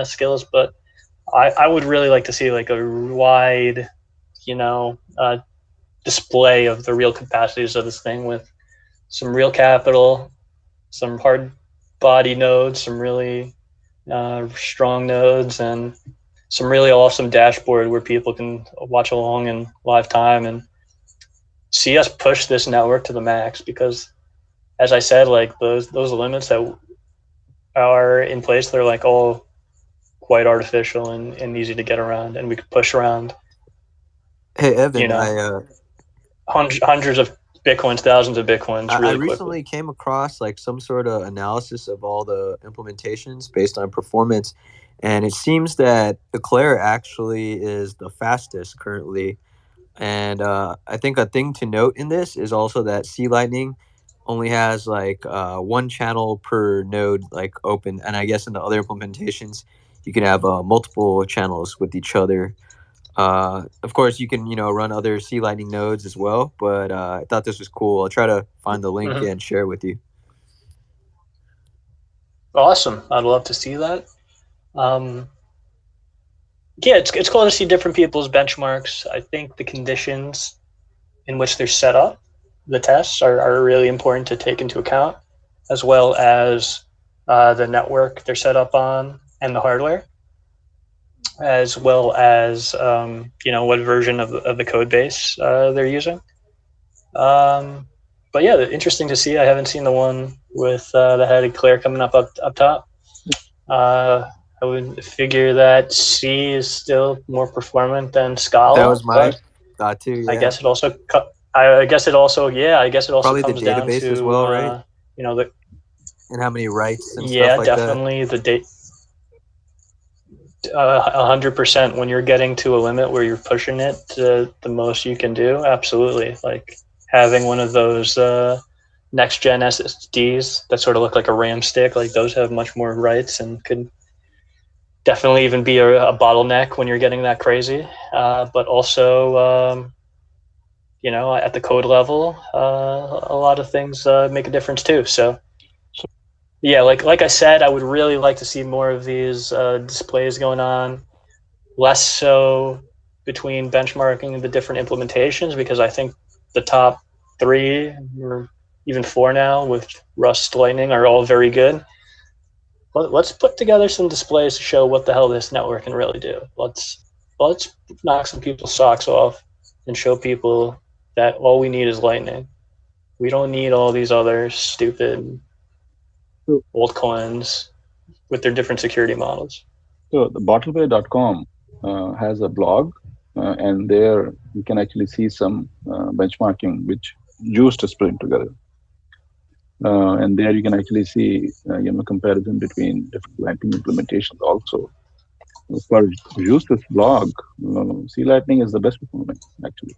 skills, but I would really like to see like a wide, display of the real capacities of this thing with some real capital, some hard body nodes, some really strong nodes, and some really awesome dashboard where people can watch along in live time and see us push this network to the max, because as I said, like those limits that are in place, they're like all quite artificial and easy to get around, and we could push around, Hey Evan, you know, hundreds of bitcoins, thousands of bitcoins I really recently quickly. came across like some sort of analysis of all the implementations based on performance, and it seems that Eclair actually is the fastest currently. And I think a thing to note in this is also that C Lightning only has like one channel per node like open, and I guess in the other implementations you can have multiple channels with each other. Of course, you can run other C Lightning nodes as well, but I thought this was cool. I'll try to find the link and share with you. Awesome. I'd love to see that. Yeah, it's cool to see different people's benchmarks. I think the conditions in which they're set up, the tests, are really important to take into account, as well as the network they're set up on and the hardware, as well as what version of the code base they're using. But yeah, interesting to see. I haven't seen the one with the headed Claire coming up top. I would figure that C is still more performant than Scala. That was my thought too. Yeah. I guess it also. I guess it also probably comes the down database to as well, right? And how many writes and yeah, stuff like definitely the date. 100%. When you're getting to a limit where you're pushing it to the most you can do, absolutely. Like having one of those next gen SSDs that sort of look like a RAM stick, like those have much more writes and could definitely even be a bottleneck when you're getting that crazy. But also, at the code level, a lot of things make a difference too. So, yeah, like I said, I would really like to see more of these displays going on, less so between benchmarking the different implementations, because I think the top 3 or even 4 now with Rust Lightning are all very good. Let's put together some displays to show what the hell this network can really do. Let's knock some people's socks off and show people that all we need is Lightning. We don't need all these other stupid altcoins with their different security models. So the Bottleplay.com has a blog, and there you can actually see some benchmarking which Just is putting together. And there you can actually see comparison between different Lightning implementations also. For Just's blog, C Lightning is the best performing actually.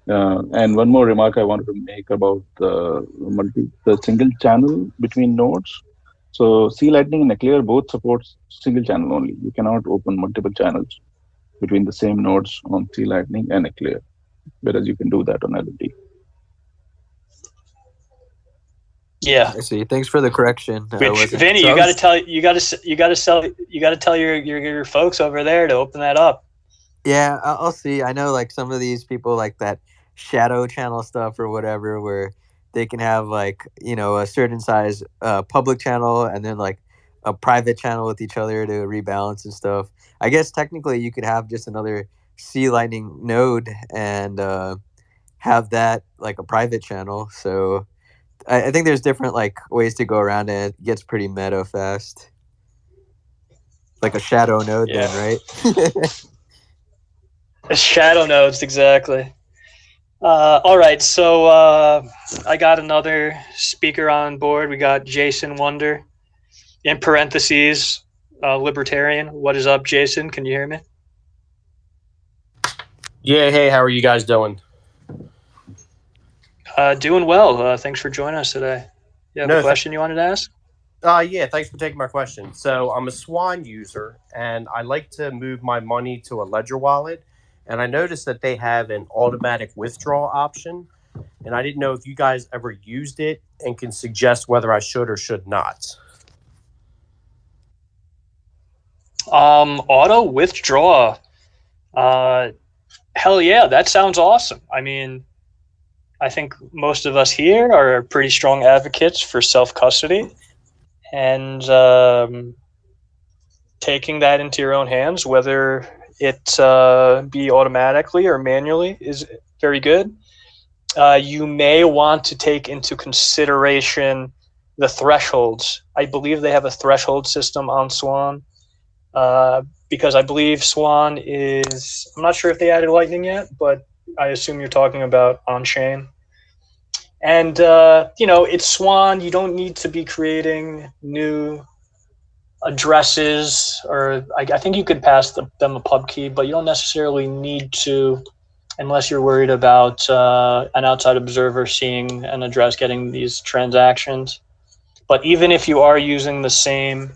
And one more remark I wanted to make about the single channel between nodes. So C Lightning and Eclair both supports single channel only. You cannot open multiple channels between the same nodes on C Lightning and Eclair, whereas you can do that on LND. Yeah, I see. Thanks for the correction. Vinny, you got to tell your folks over there to open that up. Yeah, I'll see. I know like some of these people like that shadow channel stuff or whatever, where they can have like a certain size public channel and then like a private channel with each other to rebalance and stuff. I guess technically you could have just another C Lightning node and have that like a private channel. So I think there's different like ways to go around it. It gets pretty meta fast. Like a shadow node then, right? Shadow nodes, exactly. All right, so I got another speaker on board. We got Jason Wonder, in parentheses, libertarian. What is up, Jason? Can you hear me? Yeah, hey, how are you guys doing? Doing well. Thanks for joining us today. You have a question you wanted to ask? Yeah, thanks for taking my question. So I'm a Swan user, and I like to move my money to a Ledger wallet, and I noticed that they have an automatic withdrawal option, and I didn't know if you guys ever used it and can suggest whether I should or should not. Auto withdraw. Hell yeah, that sounds awesome. I mean, I think most of us here are pretty strong advocates for self-custody, and taking that into your own hands, whether it be automatically or manually, is very good. you may want to take into consideration the thresholds. I believe they have a threshold system on Swan, because I believe Swan is, I'm not sure if they added Lightning yet, but I assume you're talking about on-chain. And, it's Swan. You don't need to be creating new addresses, or I think you could pass them a pub key, but you don't necessarily need to, unless you're worried about an outside observer seeing an address getting these transactions. But even if you are using the same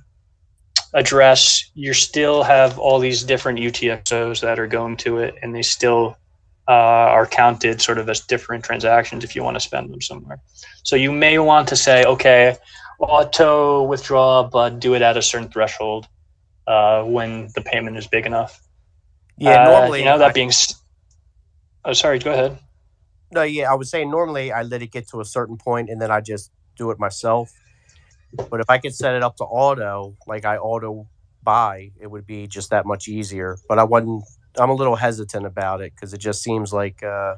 address, you still have all these different UTXOs that are going to it, and they still are counted sort of as different transactions if you want to spend them somewhere. So you may want to say, okay, auto withdraw, but do it at a certain threshold when the payment is big enough. Yeah, normally. Oh, sorry, go ahead. No, yeah, I was saying normally I let it get to a certain point and then I just do it myself. But if I could set it up to auto, like I auto buy, it would be just that much easier. But I'm a little hesitant about it because it just seems like, I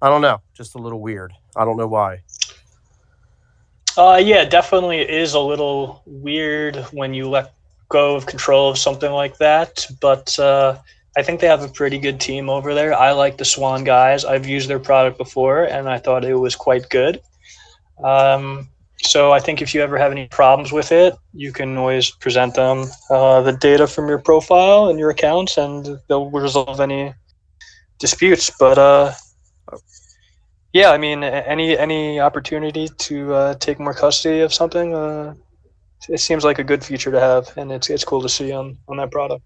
don't know, just a little weird. I don't know why. Yeah, definitely it is a little weird when you let go of control of something like that. But I think they have a pretty good team over there. I like the Swan guys. I've used their product before, and I thought it was quite good. So I think if you ever have any problems with it, you can always present them the data from your profile and your accounts, and they'll resolve any disputes. But yeah, I mean, any opportunity to take more custody of something, it seems like a good feature to have, and it's cool to see on that product.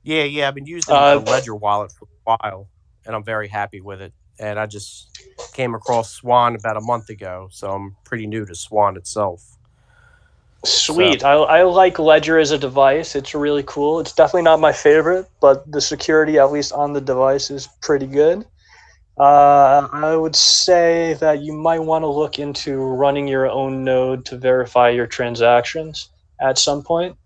Yeah, I've been using the Ledger wallet for a while, and I'm very happy with it. And I just came across Swan about a month ago, so I'm pretty new to Swan itself. Sweet. So. I like Ledger as a device. It's really cool. It's definitely not my favorite, but the security, at least on the device, is pretty good. I would say that you might want to look into running your own node to verify your transactions at some point,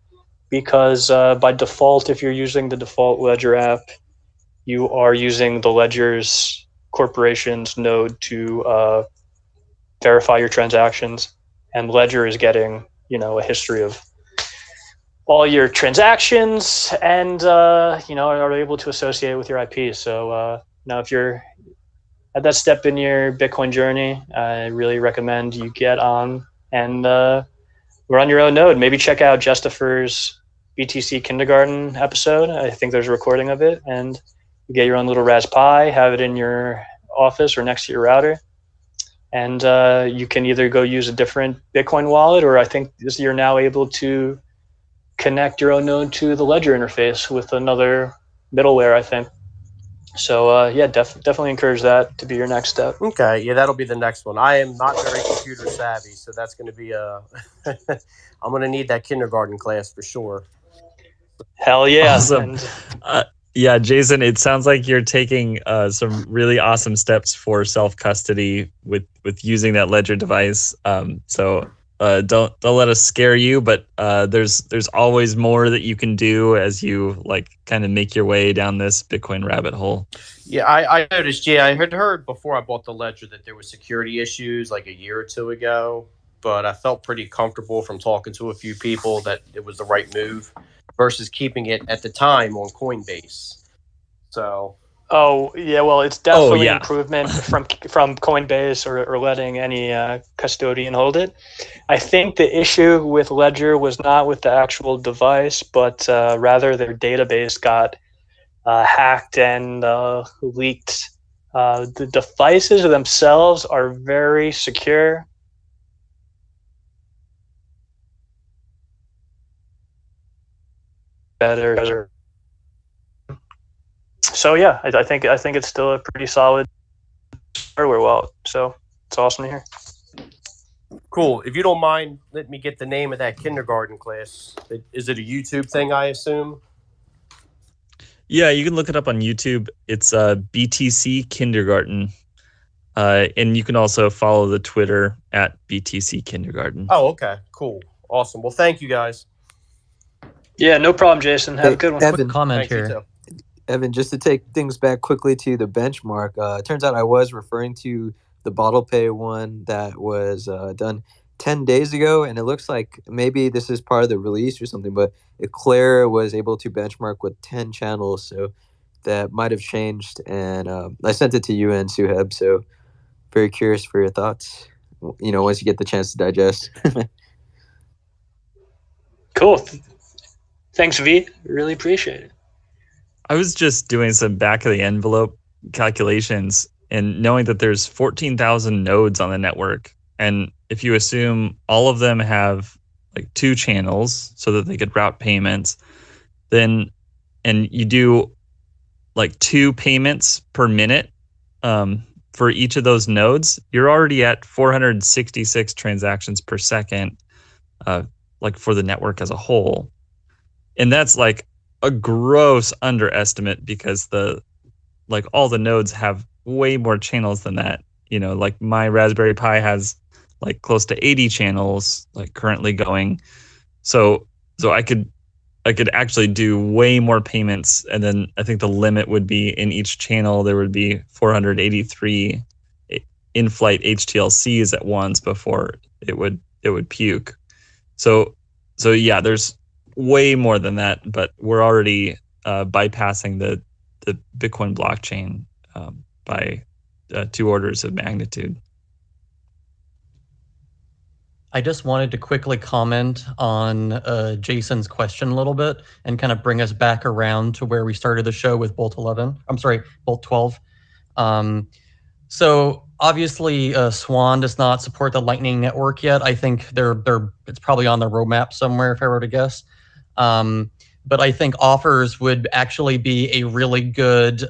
because by default, if you're using the default Ledger app, you are using the Ledger's corporation's node to verify your transactions, and Ledger is getting a history of all your transactions, and are able to associate it with your IP. So now if you're at that step in your Bitcoin journey, I really recommend you get on and run your own node. Maybe check out Jestopher's BTC Kindergarten episode. I think there's a recording of it, and you get your own little Raspberry Pi, have it in your office or next to your router, and you can either go use a different Bitcoin wallet, or I think you're now able to connect your own node to the Ledger interface with another middleware, I think. So yeah, definitely encourage that to be your next step. Okay, yeah, that'll be the next one. I am not very computer savvy, so that's going to be I'm going to need that kindergarten class for sure. Hell yeah! Awesome. Yeah, Jason, it sounds like you're taking some really awesome steps for self-custody with using that Ledger device. So don't let us scare you, but there's always more that you can do as you kind of make your way down this Bitcoin rabbit hole. Yeah, I noticed. Yeah, I had heard before I bought the Ledger that there was security issues like a year or two ago, but I felt pretty comfortable from talking to a few people that it was the right move versus keeping it at the time on Coinbase. So. Oh yeah, well, it's definitely an improvement from Coinbase or letting any custodian hold it. I think the issue with Ledger was not with the actual device, but rather their database got hacked and leaked. The devices themselves are very secure. Better. So yeah, I think it's still a pretty solid hardware wallet. So it's awesome to hear. Cool. If you don't mind, let me get the name of that kindergarten class. Is it a YouTube thing, I assume? Yeah, you can look it up on YouTube. It's BTC Kindergarten. And you can also follow the Twitter at BTC Kindergarten. Oh, okay. Cool. Awesome. Well, thank you guys. Yeah, no problem, Jason. Have a good one. Quick comment Thanks, here. Evan, just to take things back quickly to the benchmark, it turns out I was referring to the bottle pay one that was done 10 days ago, and it looks like maybe this is part of the release or something, but Eclair was able to benchmark with 10 channels, so that might have changed. And I sent it to you and Suheb, so very curious for your thoughts, once you get the chance to digest. Cool. Thanks, V. Really appreciate it. I was just doing some back of the envelope calculations and knowing that there's 14,000 nodes on the network. And if you assume all of them have like 2 channels so that they could route payments, and you do like 2 payments per minute for each of those nodes, you're already at 466 transactions per second, like for the network as a whole. And that's like a gross underestimate because all the nodes have way more channels than that. Like my Raspberry Pi has like close to 80 channels like currently going. So I could actually do way more payments, and then I think the limit would be in each channel there would be 483 in-flight HTLCs at once before it would puke. So yeah, there's way more than that, but we're already bypassing the Bitcoin blockchain by 2 orders of magnitude. I just wanted to quickly comment on Jason's question a little bit and kind of bring us back around to where we started the show with Bolt12. So obviously Swan does not support the Lightning Network yet. I think it's probably on the roadmap somewhere if I were to guess. But I think offers would actually be a really good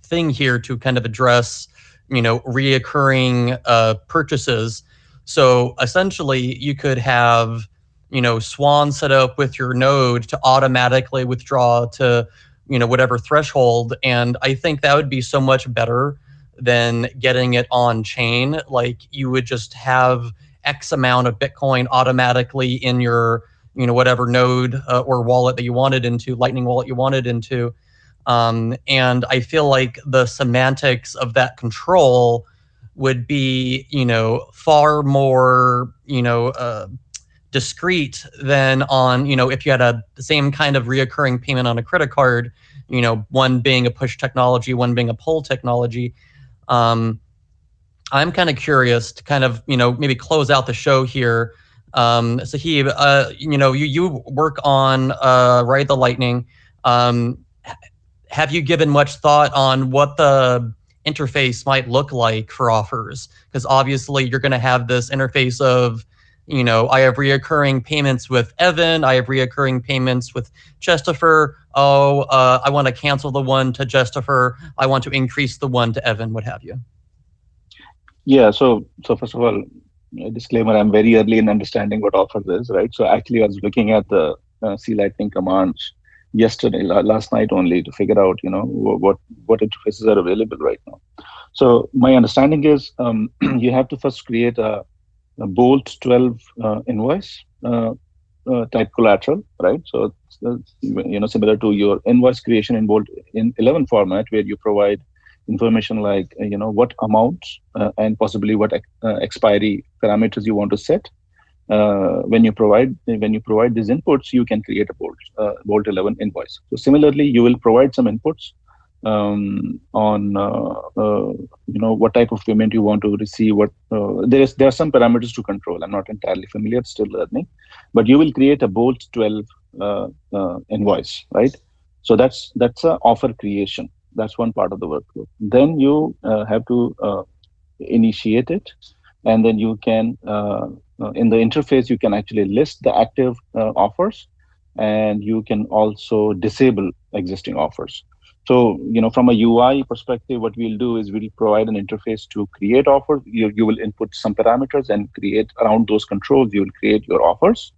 thing here to kind of address, reoccurring purchases. So essentially you could have, Swan set up with your node to automatically withdraw to, whatever threshold. And I think that would be so much better than getting it on chain. Like you would just have X amount of Bitcoin automatically in your, whatever node or wallet that you wanted into, Lightning wallet you wanted into. And I feel like the semantics of that control would be, far more, discreet than on, if you had the same kind of reoccurring payment on a credit card, one being a push technology, one being a pull technology. I'm kind of curious to kind of, maybe close out the show here. Sahib, you work on Ride the Lightning. Have you given much thought on what the interface might look like for offers? Because obviously you're going to have this interface of, I have reoccurring payments with Evan, I have reoccurring payments with Jestopher. I want to cancel the one to Jestopher, I want to increase the one to Evan, what have you. Yeah, so first of all, disclaimer, I'm very early in understanding what offers is, right? So actually I was looking at the C Lightning commands yesterday, last night only, to figure out, what interfaces are available right now. So my understanding is you have to first create a Bolt12 invoice type collateral, right? So it's, similar to your invoice creation in Bolt11 format, where you provide information like what amounts and possibly what expiry parameters you want to set. When you provide these inputs, you can create a Bolt11 invoice. So similarly, you will provide some inputs on what type of payment you want to receive. There are some parameters to control. I'm not entirely familiar, still learning, but you will create a Bolt12 invoice, right? So that's a offer creation. That's one part of the workflow. Then you have to initiate it, and then you can in the interface you can actually list the active offers, and you can also disable existing offers. So from a UI perspective, what we'll do is we'll provide an interface to create offers. You will input some parameters and create around those controls. You will create your offers.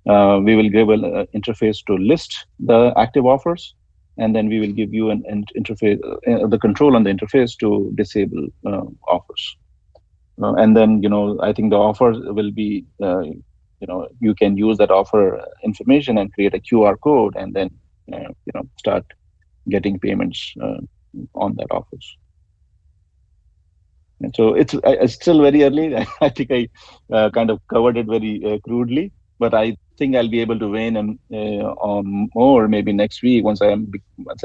We will give an interface to list the active offers, and then we will give you an interface, the control on the interface to disable offers. And then, I think the offers will be, you can use that offer information and create a QR code, and then, start getting payments on that offers. And so it's still very early. I think I kind of covered it very crudely, but I think I'll be able to weigh in on more maybe next week once I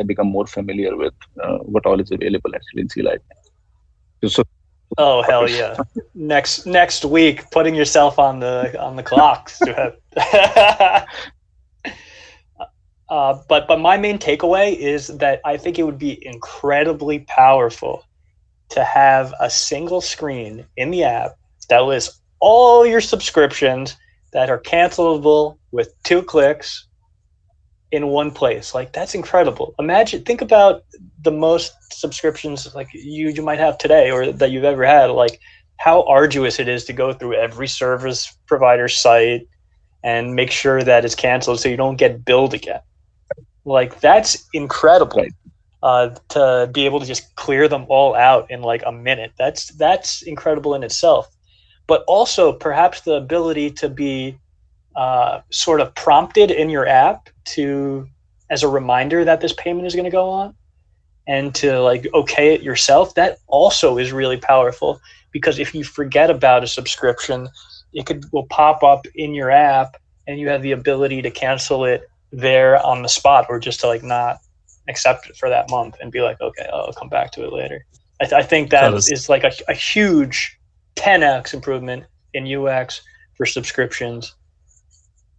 become more familiar with what all is available actually in C Lightning. So, oh hell yeah! next week, putting yourself on the clock. But my main takeaway is that I think it would be incredibly powerful to have a single screen in the app that lists all your subscriptions that are cancelable with 2 clicks in one place. Like, that's incredible. Think about the most subscriptions like you might have today or that you've ever had, like how arduous it is to go through every service provider site and make sure that it's canceled so you don't get billed again. Like, that's incredible. Right. To be able to just clear them all out in like a minute. That's incredible in itself. But also perhaps the ability to be sort of prompted in your app as a reminder that this payment is going to go on, and to like okay it yourself. That also is really powerful, because if you forget about a subscription, will pop up in your app and you have the ability to cancel it there on the spot, or just to like not accept it for that month and be like, okay, I'll come back to it later. I think that is like a huge 10x improvement in UX for subscriptions,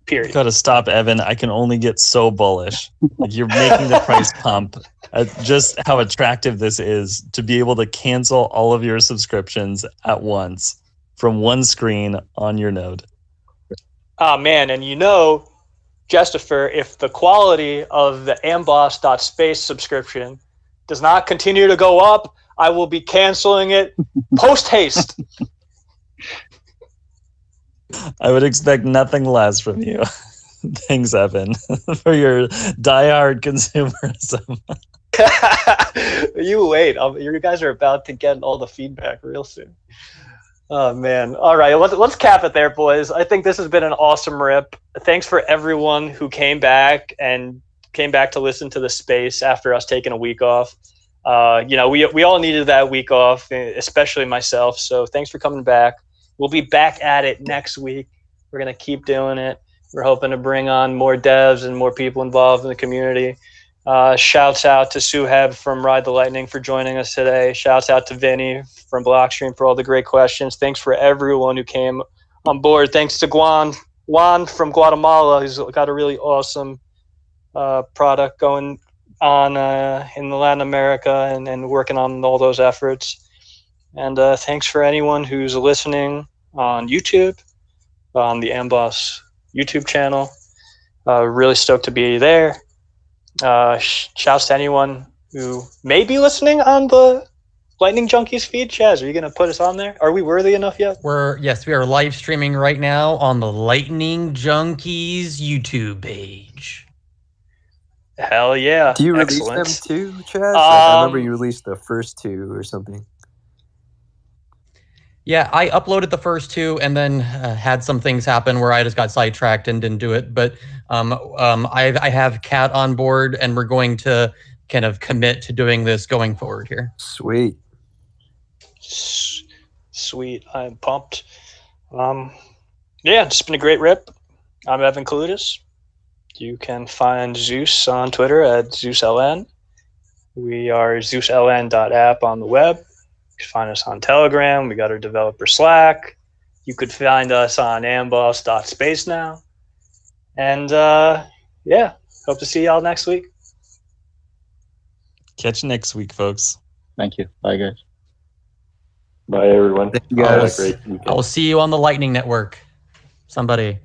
period. Got to stop, Evan. I can only get so bullish. Like, you're making the price pump. Just how attractive this is to be able to cancel all of your subscriptions at once from one screen on your node. Oh man, and Jestopher, if the quality of the Amboss.space subscription does not continue to go up, I will be canceling it post haste. I would expect nothing less from you. Thanks, Evan, for your diehard consumerism. You wait. You guys are about to get all the feedback real soon. Oh, man. All right. Let's cap it there, boys. I think this has been an awesome rip. Thanks for everyone who came back to listen to the space after us taking a week off. We all needed that week off, especially myself. So thanks for coming back. We'll be back at it next week. We're going to keep doing it. We're hoping to bring on more devs and more people involved in the community. Shouts out to Suheb from Ride the Lightning for joining us today. Shouts out to Vinny from Blockstream for all the great questions. Thanks for everyone who came on board. Thanks to Juan from Guatemala, who's got a really awesome product going on in Latin America and working on all those efforts. And thanks for anyone who's listening on YouTube, on the Amboss YouTube channel. Really stoked to be there. Shouts to anyone who may be listening on the Lightning Junkies feed. Chaz, are you going to put us on there? Are we worthy enough yet? Yes, we are live streaming right now on the Lightning Junkies YouTube page. Hell yeah. Do you release them too, Chaz? I remember you released the first 2 or something. Yeah, I uploaded the first 2 and then had some things happen where I just got sidetracked and didn't do it. But I have Kat on board, and we're going to kind of commit to doing this going forward here. Sweet. Sweet. I'm pumped. It's been a great rip. I'm Evan Kaloudis. You can find Zeus on Twitter at ZeusLN. We are ZeusLN.app on the web. You can find us on Telegram. We got our developer Slack. You could find us on Amboss.space now. And hope to see y'all next week. Catch you next week, folks. Thank you. Bye, guys. Bye, everyone. Thank you, guys. Have a great weekend. I will see you on the Lightning Network. Somebody.